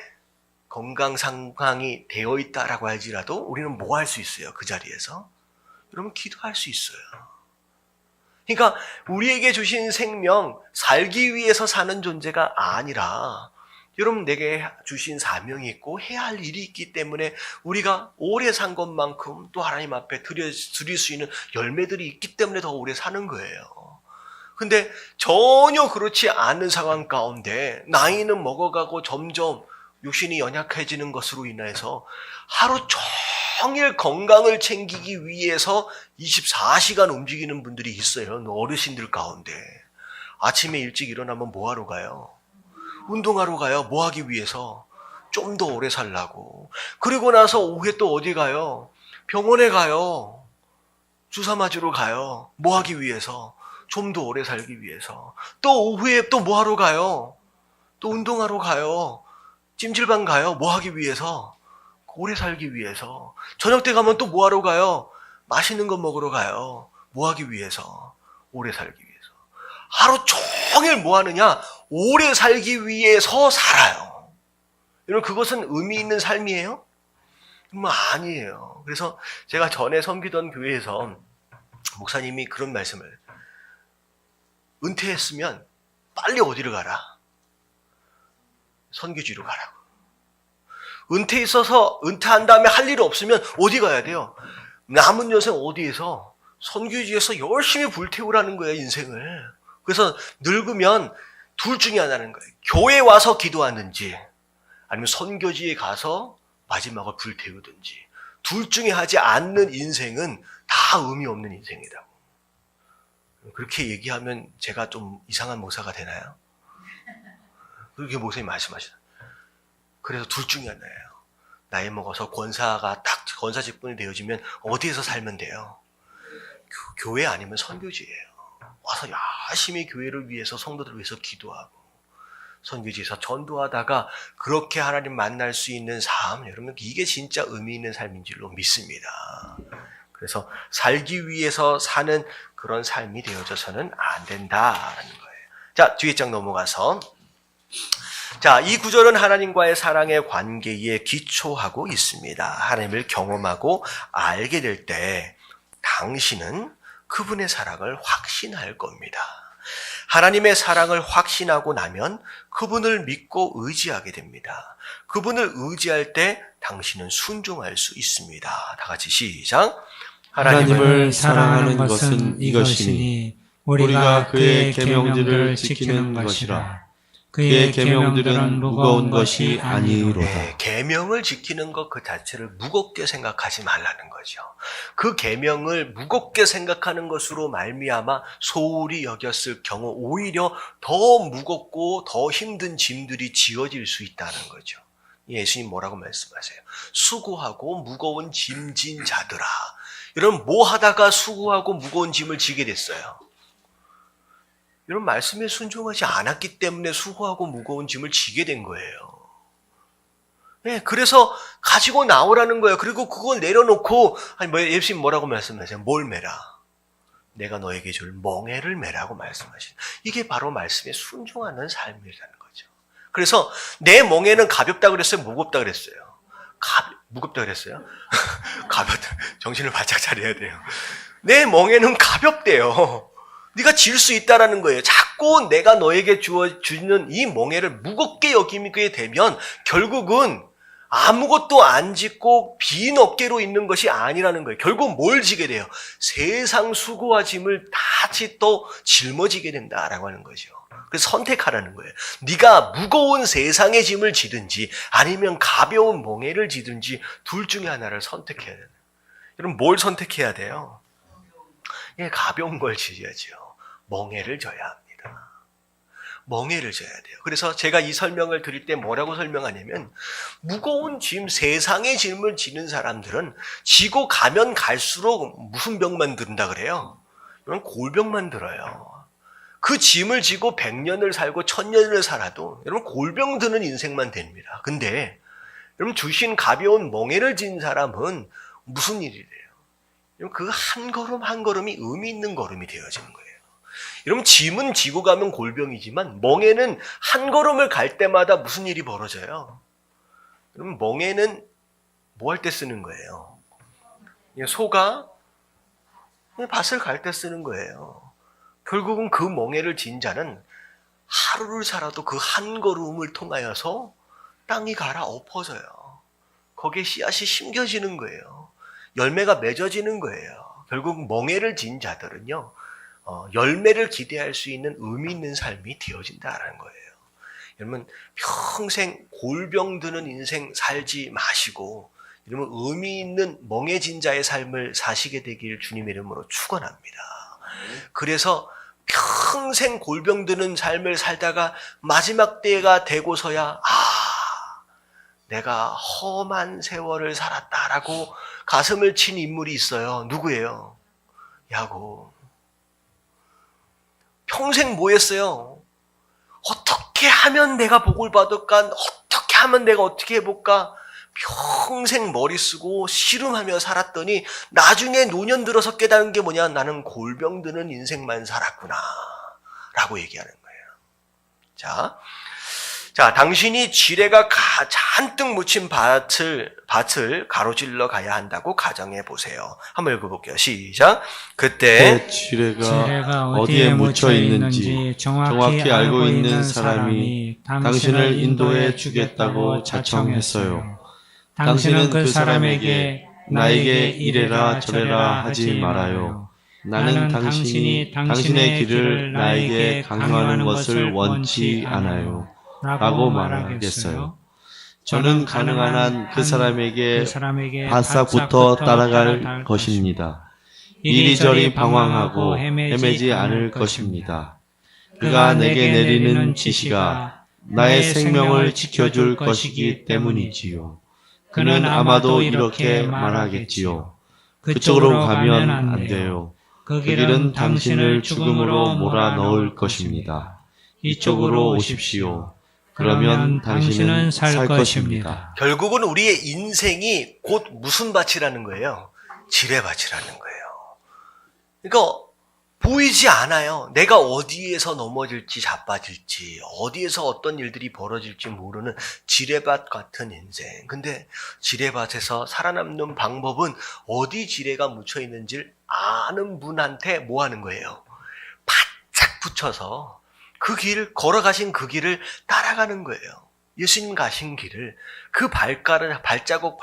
건강 상황이 되어 있다라고 할지라도 우리는 뭐 할 수 있어요? 그 자리에서? 여러분, 기도할 수 있어요. 그러니까 우리에게 주신 생명, 살기 위해서 사는 존재가 아니라 여러분, 내게 주신 사명이 있고 해야 할 일이 있기 때문에 우리가 오래 산 것만큼 또 하나님 앞에 드릴 수 있는 열매들이 있기 때문에 더 오래 사는 거예요. 근데 전혀 그렇지 않은 상황 가운데 나이는 먹어가고 점점 육신이 연약해지는 것으로 인해서 하루 종일 건강을 챙기기 위해서 24시간 움직이는 분들이 있어요. 어르신들 가운데. 아침에 일찍 일어나면 뭐 하러 가요? 운동하러 가요. 뭐 하기 위해서? 좀 더 오래 살라고. 그리고 나서 오후에 또 어디 가요? 병원에 가요. 주사 맞으러 가요. 뭐 하기 위해서? 좀 더 오래 살기 위해서. 또 오후에 또 뭐 하러 가요? 또 운동하러 가요. 찜질방 가요. 뭐 하기 위해서? 오래 살기 위해서. 저녁 때 가면 또 뭐 하러 가요? 맛있는 거 먹으러 가요. 뭐 하기 위해서? 오래 살기 위해서. 하루 종일 뭐 하느냐? 오래 살기 위해서 살아요. 여러분, 그것은 의미 있는 삶이에요? 아니에요. 그래서 제가 전에 섬기던 교회에서 목사님이 그런 말씀을, 은퇴했으면 빨리 어디를 가라? 선교지로 가라고. 은퇴한 다음에 할 일 없으면 어디 가야 돼요? 남은 여생 어디에서? 선교지에서 열심히 불태우라는 거예요, 인생을. 그래서 늙으면 둘 중에 하나는 거예요. 교회 와서 기도하는지 아니면 선교지에 가서 마지막을 불태우든지. 둘 중에 하지 않는 인생은 다 의미 없는 인생이라고. 그렇게 얘기하면 제가 좀 이상한 목사가 되나요? 그렇게 목사님 말씀하시나. 그래서 둘 중에 하나예요. 나이 먹어서 권사 직분이 되어지면 어디에서 살면 돼요? 교회 아니면 선교지예요. 와서 열심히 교회를 위해서, 성도들을 위해서 기도하고 선교지에서 전도하다가 그렇게 하나님 만날 수 있는 삶, 여러분, 이게 진짜 의미 있는 삶인 줄로 믿습니다. 그래서 살기 위해서 사는 그런 삶이 되어져서는 안 된다라는 거예요. 자, 뒤에 장 넘어가서, 자, 이 구절은 하나님과의 사랑의 관계에 기초하고 있습니다. 하나님을 경험하고 알게 될 때 당신은 그분의 사랑을 확신할 겁니다. 하나님의 사랑을 확신하고 나면 그분을 믿고 의지하게 됩니다. 그분을 의지할 때 당신은 순종할 수 있습니다. 다 같이 시작. 하나님을 사랑하는 것은 이것이니 우리가 그의 계명들을 지키는 것이라. 그의 계명들은 무거운 것이 아니로다. 네, 계명을 지키는 것 그 자체를 무겁게 생각하지 말라는 거죠. 그 계명을 무겁게 생각하는 것으로 말미암아 소홀히 여겼을 경우 오히려 더 무겁고 더 힘든 짐들이 지어질 수 있다는 거죠. 예수님 뭐라고 말씀하세요? 수고하고 무거운 짐 진 자들아. 여러분 뭐 하다가 수고하고 무거운 짐을 지게 됐어요? 여러분 말씀에 순종하지 않았기 때문에 수고하고 무거운 짐을 지게 된 거예요. 네, 그래서 가지고 나오라는 거예요. 그리고 그걸 내려놓고 예수님 뭐라고 말씀하세요? 뭘 메라? 내가 너에게 줄 멍에를 메라고 말씀하시는. 이게 바로 말씀에 순종하는 삶이라는 거죠. 그래서 내 멍에는 가볍다 그랬어요? 무겁다 그랬어요? 무겁다 그랬어요? 가볍다. 정신을 바짝 차려야 돼요. 내 멍에는 가볍대요. 네가 질 수 있다라는 거예요. 자꾸 내가 너에게 주는 이 멍에를 무겁게 여기게 되면 결국은 아무것도 안 짓고 빈 어깨로 있는 것이 아니라는 거예요. 결국 뭘 지게 돼요? 세상 수고와 짐을 다시 또 짊어지게 된다라고 하는 거죠. 그래서 선택하라는 거예요. 네가 무거운 세상의 짐을 지든지 아니면 가벼운 멍에를 지든지 둘 중에 하나를 선택해야 돼요. 여러분 뭘 선택해야 돼요? 예, 가벼운 걸 지어야죠. 멍에를 져야 합니다. 멍에를 져야 돼요. 그래서 제가 이 설명을 드릴 때 뭐라고 설명하냐면 무거운 짐, 세상의 짐을 지는 사람들은 지고 가면 갈수록 무슨 병만 든다 그래요? 이런 골병만 들어요. 그 짐을 지고 100년을 살고 1000년을 살아도 여러분 골병 드는 인생만 됩니다. 근데 여러분 주신 가벼운 멍에를 진 사람은 무슨 일이래요? 그 한 걸음 한 걸음이 의미 있는 걸음이 되어지는 거예요. 여러분 짐은 지고 가면 골병이지만 멍에는 한 걸음을 갈 때마다 무슨 일이 벌어져요? 여러분 멍에는 뭐 할 때 쓰는 거예요? 소가 밭을 갈 때 쓰는 거예요. 결국은 그 멍에를 진 자는 하루를 살아도 그 한 걸음을 통하여서 땅이 갈아 엎어져요. 거기에 씨앗이 심겨지는 거예요. 열매가 맺어지는 거예요. 결국 멍에를 진 자들은요, 열매를 기대할 수 있는 의미 있는 삶이 되어진다는 거예요. 여러분 평생 골병 드는 인생 살지 마시고 여러분 의미 있는 멍해진 자의 삶을 사시게 되길 주님의 이름으로 축원합니다. 그래서 평생 골병 드는 삶을 살다가 마지막 때가 되고서야 내가 험한 세월을 살았다라고 가슴을 친 인물이 있어요. 누구예요? 야곱. 평생 뭐 했어요? 어떻게 하면 내가 복을 받을까? 어떻게 하면 내가 어떻게 해볼까? 평생 머리 쓰고 씨름하며 살았더니 나중에 노년 들어서 깨달은 게 뭐냐? 나는 골병 드는 인생만 살았구나 라고 얘기하는 거예요. 자, 당신이 지뢰가 잔뜩 묻힌 밭을 가로질러 가야 한다고 가정해 보세요. 한번 읽어볼게요. 시작. 그때 지뢰가 어디에 묻혀 있는지 정확히 알고 있는 사람이 당신을 인도해 주겠다고 자청했어요. 당신은 그 사람에게 나에게 이래라 저래라 하지 말아요. 나는 당신이 당신의 길을 나에게 강요하는 것을 원치 않아요. 라고 말하겠어요. 저는 가능한 한 그 사람에게 바싹부터 따라갈 것입니다. 이리저리 방황하고 헤매지 않을 것입니다. 그가 내게 내리는 지시가 나의 생명을 지켜줄 것이기 때문이지요. 그는 아마도 이렇게 말하겠지요. 그쪽으로 가면 안 돼요. 그 길은 당신을 죽음으로 몰아넣을 것입니다. 이쪽으로 오십시오. 그러면 당신은 살 것입니다. 결국은 우리의 인생이 곧 무슨 밭이라는 거예요? 지뢰밭이라는 거예요. 그러니까 보이지 않아요. 내가 어디에서 넘어질지 자빠질지 어디에서 어떤 일들이 벌어질지 모르는 지뢰밭 같은 인생. 근데 지뢰밭에서 살아남는 방법은 어디 지뢰가 묻혀 있는지를 아는 분한테 뭐 하는 거예요? 바짝 붙여서 그 길, 걸어가신 그 길을 따라가는 거예요. 예수님 가신 길을 그 발자국을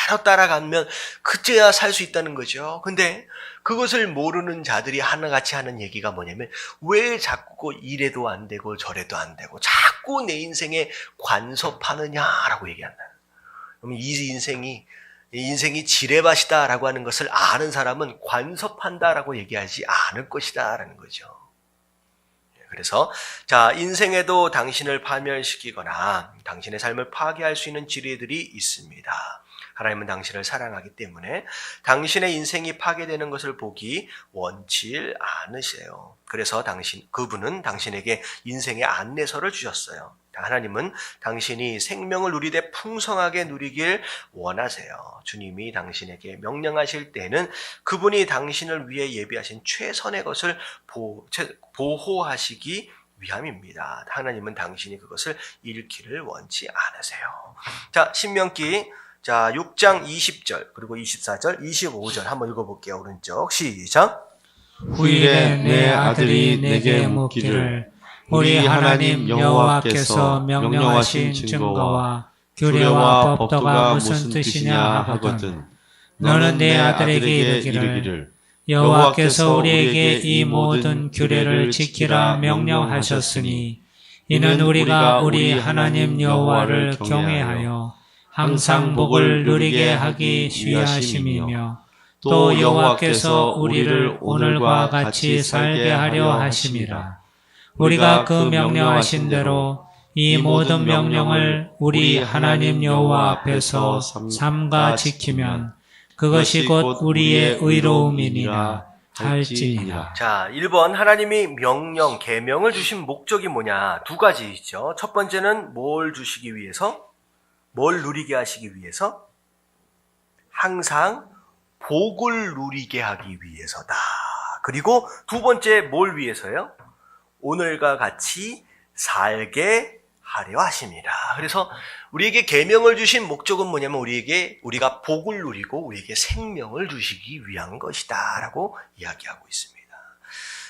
그대로 따라가면 그때야 살 수 있다는 거죠. 근데 그것을 모르는 자들이 하나같이 하는 얘기가 뭐냐면 왜 자꾸 이래도 안 되고 저래도 안 되고 자꾸 내 인생에 관섭하느냐라고 얘기한다. 그럼 이 인생이 지뢰밭이다라고 하는 것을 아는 사람은 관섭한다라고 얘기하지 않을 것이다라는 거죠. 그래서 자, 인생에도 당신을 파멸시키거나 당신의 삶을 파괴할 수 있는 지뢰들이 있습니다. 하나님은 당신을 사랑하기 때문에 당신의 인생이 파괴되는 것을 보기 원치 않으세요. 그래서 그분은 당신에게 인생의 안내서를 주셨어요. 하나님은 당신이 생명을 누리되 풍성하게 누리길 원하세요. 주님이 당신에게 명령하실 때는 그분이 당신을 위해 예비하신 최선의 것을 보호하시기 위함입니다. 하나님은 당신이 그것을 잃기를 원치 않으세요. 자, 신명기 6장 20절 그리고 24절 25절 한번 읽어볼게요. 오른쪽 시작. 후일에 내 아들이 내게 묻기를 우리 하나님 여호와께서 명령하신 증거와 규례와 법도가 무슨 뜻이냐 하거든 너는 내 아들에게 이르기를 여호와께서 우리에게 이 모든 규례를 지키라 명령하셨으니 이는 우리가 우리 하나님 여호와를 경외하여 항상 복을 누리게 하기 위하심이며 또 여호와께서 우리를 오늘과 같이 살게 하려 하심이라. 우리가 그 명령하신 대로 이 모든 명령을 우리 하나님 여호와 앞에서 삼가 지키면 그것이 곧 우리의 의로움이니라 할지니라. 자, 1번 하나님이 명령, 계명을 주신 목적이 뭐냐? 두 가지 있죠. 첫 번째는 뭘 주시기 위해서? 뭘 누리게 하시기 위해서? 항상 복을 누리게 하기 위해서다. 그리고 두 번째 뭘 위해서요? 오늘과 같이 살게 하려 하십니다. 그래서 우리에게 계명을 주신 목적은 뭐냐면 우리가 복을 누리고 우리에게 생명을 주시기 위한 것이다 라고 이야기하고 있습니다.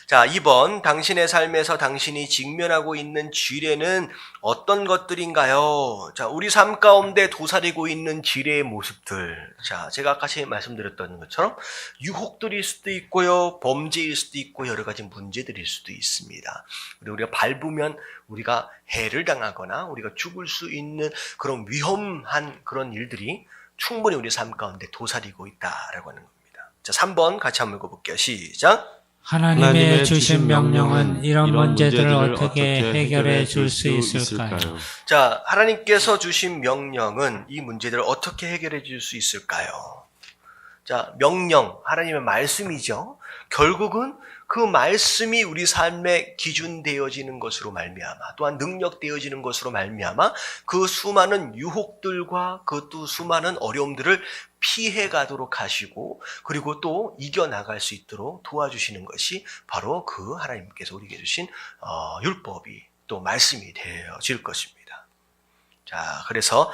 자, 2번 당신의 삶에서 당신이 직면하고 있는 지뢰는 어떤 것들인가요? 자, 우리 삶 가운데 도사리고 있는 지뢰의 모습들. 자, 제가 아까 말씀드렸던 것처럼 유혹들일 수도 있고요, 범죄일 수도 있고 여러 가지 문제들일 수도 있습니다. 그리고 우리가 밟으면 우리가 해를 당하거나 우리가 죽을 수 있는 그런 위험한 그런 일들이 충분히 우리 삶 가운데 도사리고 있다라고 하는 겁니다. 자, 3번 같이 한번 읽어볼게요. 시작. 하나님의 주신 명령은 이런 문제들을 어떻게 해결해 줄 수 있을까요? 자, 하나님께서 주신 명령은 이 문제들을 어떻게 해결해 줄 수 있을까요? 자, 명령, 하나님의 말씀이죠. 결국은 그 말씀이 우리 삶에 기준되어지는 것으로 말미암아, 또한 능력되어지는 것으로 말미암아 그 수많은 유혹들과 그 또 수많은 어려움들을 피해 가도록 하시고 그리고 또 이겨나갈 수 있도록 도와주시는 것이 바로 그 하나님께서 우리에게 주신 율법이 또 말씀이 되어질 것입니다. 자, 그래서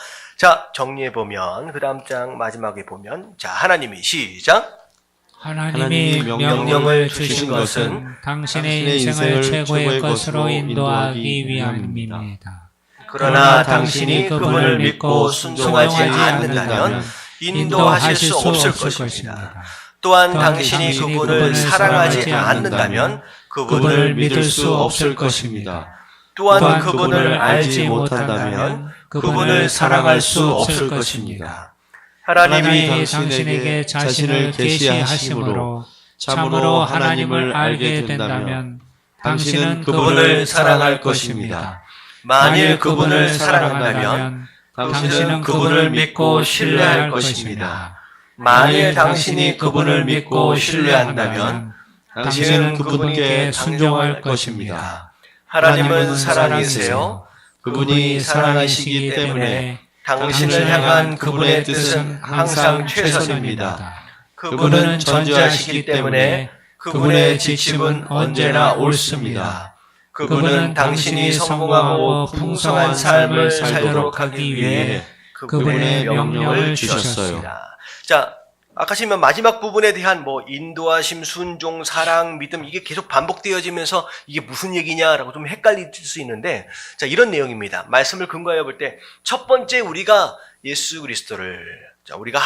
정리해보면 그 다음 장 마지막에 보면 하나님이 시작. 하나님이 명령을 주신 것은 당신의 인생을 최고의 것으로 인도하기 위함입니다. 그러나 당신이 그분을 믿고 순종하지 않는다면 인도하실 수 없을 것입니다. 또한 당신이 그분을 사랑하지 않는다면 그분을 믿을 수 없을 것입니다. 또한 그분을 알지 못한다면 그분을 사랑할 수 없을 것입니다. 하나님이 당신에게 자신을 계시하심으로 참으로 하나님을 알게 된다면 당신은 그분을 사랑할 것입니다. 만일 그분을 사랑한다면 당신은 그분을 믿고 신뢰할 것입니다. 만일 당신이 그분을 믿고 신뢰한다면 당신은 그분께 순종할 것입니다. 하나님은 사랑이세요. 그분이 사랑이시기 때문에 당신을 향한 그분의 뜻은 항상 최선입니다. 그분은 전지하시기 때문에 그분의 지침은 언제나 옳습니다. 그분은 당신이 성공하고 풍성한 삶을 살도록 하기 위해 그분의 명령을 주셨습니다. 자, 아까 보면 마지막 부분에 대한 인도하심, 순종, 사랑, 믿음 이게 계속 반복되어지면서 이게 무슨 얘기냐라고 좀 헷갈릴 수 있는데 자, 이런 내용입니다. 말씀을 근거해 볼 때 첫 번째 우리가 예수 그리스도를 자, 우리가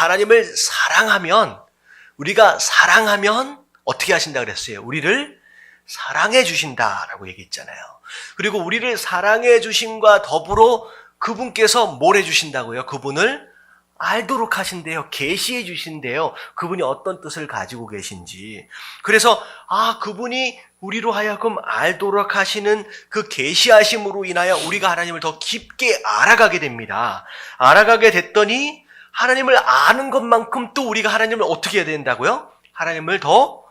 사랑하면 어떻게 하신다 그랬어요? 우리를 사랑해 주신다라고 얘기했잖아요. 그리고 우리를 사랑해 주심과 더불어 그분께서 뭘 해주신다고요? 그분을 알도록 하신대요. 계시해 주신대요. 그분이 어떤 뜻을 가지고 계신지. 그래서 그분이 우리로 하여금 알도록 하시는 그 계시하심으로 인하여 우리가 하나님을 더 깊게 알아가게 됩니다. 알아가게 됐더니 하나님을 아는 것만큼 또 우리가 하나님을 어떻게 해야 된다고요? 하나님을 더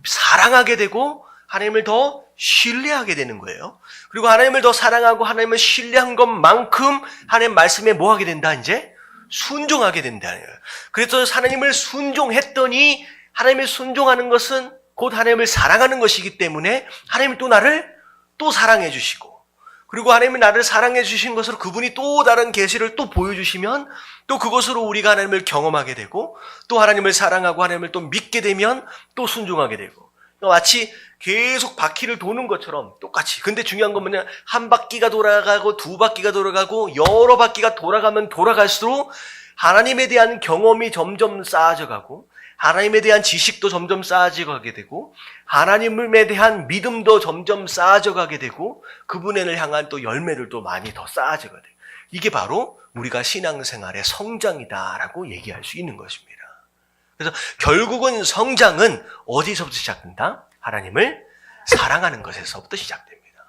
사랑하게 되고 하나님을 더 신뢰하게 되는 거예요. 그리고 하나님을 더 사랑하고 하나님을 신뢰한 것만큼 하나님 말씀에 뭐 하게 된다? 이제 순종하게 된다는 거예요. 그래서 하나님을 순종했더니 하나님을 순종하는 것은 곧 하나님을 사랑하는 것이기 때문에 하나님이 또 나를 또 사랑해 주시고, 그리고 하나님이 나를 사랑해 주신 것으로 그분이 또 다른 계시를 또 보여주시면 또 그것으로 우리가 하나님을 경험하게 되고, 또 하나님을 사랑하고 하나님을 또 믿게 되면 또 순종하게 되고, 마치 계속 바퀴를 도는 것처럼 똑같이. 근데 중요한 건 뭐냐? 한 바퀴가 돌아가고 두 바퀴가 돌아가고 여러 바퀴가 돌아가면 돌아갈수록 하나님에 대한 경험이 점점 쌓아져가고 하나님에 대한 지식도 점점 쌓아져가게 되고 하나님에 대한 믿음도 점점 쌓아져가게 되고 그분을 향한 또 열매들도 많이 더 쌓아져가게 돼요. 이게 바로 우리가 신앙생활의 성장이다라고 얘기할 수 있는 것입니다. 그래서 결국은 성장은 어디서부터 시작된다? 하나님을 사랑하는 것에서부터 시작됩니다.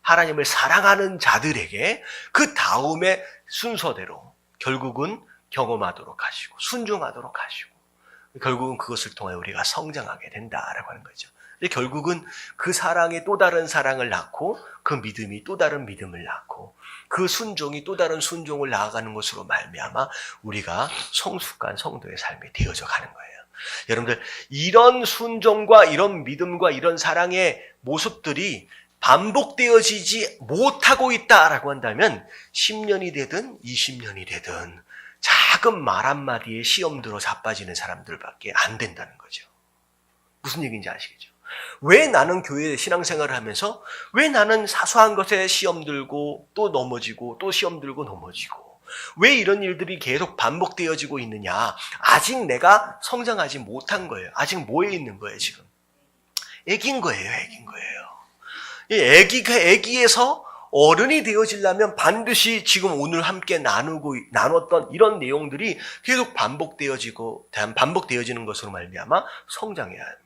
하나님을 사랑하는 자들에게 그 다음에 순서대로 결국은 경험하도록 하시고 순종하도록 하시고 결국은 그것을 통해 우리가 성장하게 된다라고 하는 거죠. 근데 결국은 그 사랑이 또 다른 사랑을 낳고 그 믿음이 또 다른 믿음을 낳고 그 순종이 또 다른 순종을 나아가는 것으로 말미암아 우리가 성숙한 성도의 삶이 되어져 가는 거예요. 여러분들, 이런 순종과 이런 믿음과 이런 사랑의 모습들이 반복되어지지 못하고 있다라고 한다면 10년이 되든 20년이 되든 작은 말 한마디에 시험 들어 자빠지는 사람들밖에 안 된다는 거죠. 무슨 얘기인지 아시겠죠? 왜 나는 교회 신앙생활을 하면서 왜 나는 사소한 것에 시험 들고 또 넘어지고 또 시험 들고 넘어지고 왜 이런 일들이 계속 반복되어지고 있느냐? 아직 내가 성장하지 못한 거예요. 아직 뭐에 있는 거예요, 지금? 애기인 거예요, 애기인 거예요. 이 애기에서 어른이 되어지려면 반드시 지금 오늘 함께 나눴던 이런 내용들이 계속 반복되어지는 것으로 말미암아 성장해야 합니다.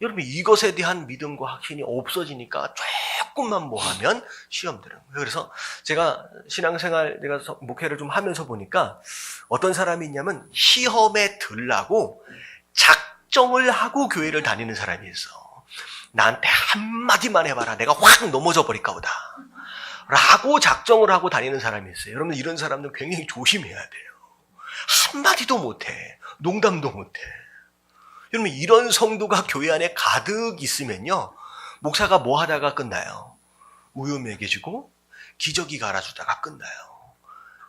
여러분, 이것에 대한 믿음과 확신이 없어지니까 조금만 뭐 하면 시험 들은 거예요. 그래서 제가 신앙생활, 내가 목회를 좀 하면서 보니까 어떤 사람이 있냐면 시험에 들라고 작정을 하고 교회를 다니는 사람이 있어. 나한테 한마디만 해봐라. 내가 확 넘어져 버릴까 보다. 라고 작정을 하고 다니는 사람이 있어요. 여러분, 이런 사람들은 굉장히 조심해야 돼요. 한마디도 못해. 농담도 못해. 여러분, 이런 성도가 교회 안에 가득 있으면요, 목사가 뭐 하다가 끝나요? 우유 먹여주고 기저귀 갈아주다가 끝나요.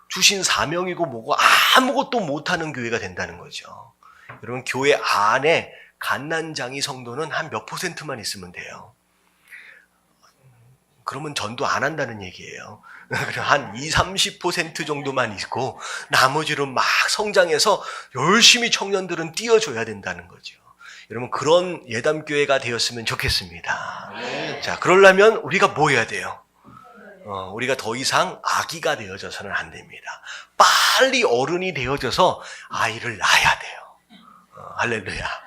주신 사명이고 뭐고 아무것도 못하는 교회가 된다는 거죠. 여러분, 교회 안에 갓난장이 성도는 한 몇 %만 있으면 돼요. 그러면 전도 안 한다는 얘기예요. 한 20-30% 정도만 있고 나머지는 막 성장해서 열심히 청년들은 띄워줘야 된다는 거죠. 여러분, 그런 예담교회가 되었으면 좋겠습니다. 네. 자, 그러려면 우리가 뭐 해야 돼요? 우리가 더 이상 아기가 되어져서는 안 됩니다. 빨리 어른이 되어져서 아이를 낳아야 돼요. 할렐루야.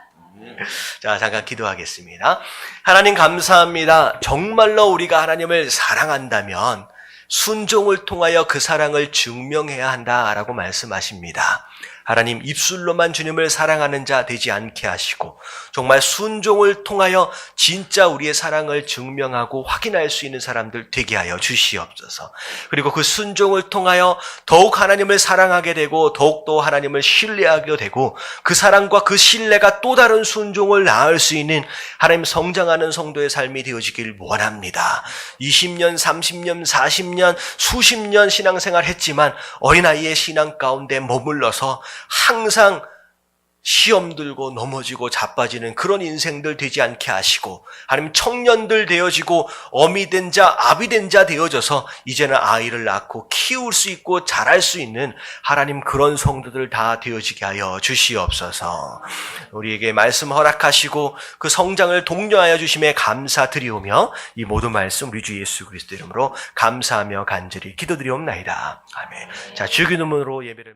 자, 잠깐 기도하겠습니다. 하나님, 감사합니다. 정말로 우리가 하나님을 사랑한다면 순종을 통하여 그 사랑을 증명해야 한다라고 말씀하십니다. 하나님, 입술로만 주님을 사랑하는 자 되지 않게 하시고 정말 순종을 통하여 진짜 우리의 사랑을 증명하고 확인할 수 있는 사람들 되게 하여 주시옵소서. 그리고 그 순종을 통하여 더욱 하나님을 사랑하게 되고 더욱더 하나님을 신뢰하게 되고 그 사랑과 그 신뢰가 또 다른 순종을 낳을 수 있는 하나님 성장하는 성도의 삶이 되어지길 원합니다. 20년, 30년, 40년, 수십 년 신앙생활 했지만 어린아이의 신앙 가운데 머물러서 항상 시험 들고 넘어지고 자빠지는 그런 인생들 되지 않게 하시고 하나님 청년들 되어지고 어미 된 자, 아비 된 자 되어져서 이제는 아이를 낳고 키울 수 있고 자랄 수 있는 하나님 그런 성도들 다 되어지게 하여 주시옵소서. 우리에게 말씀 허락하시고 그 성장을 독려하여 주심에 감사드리오며 이 모든 말씀 우리 주 예수 그리스도 이름으로 감사하며 간절히 기도드리옵나이다. 아멘. 자, 주기도문으로 예배를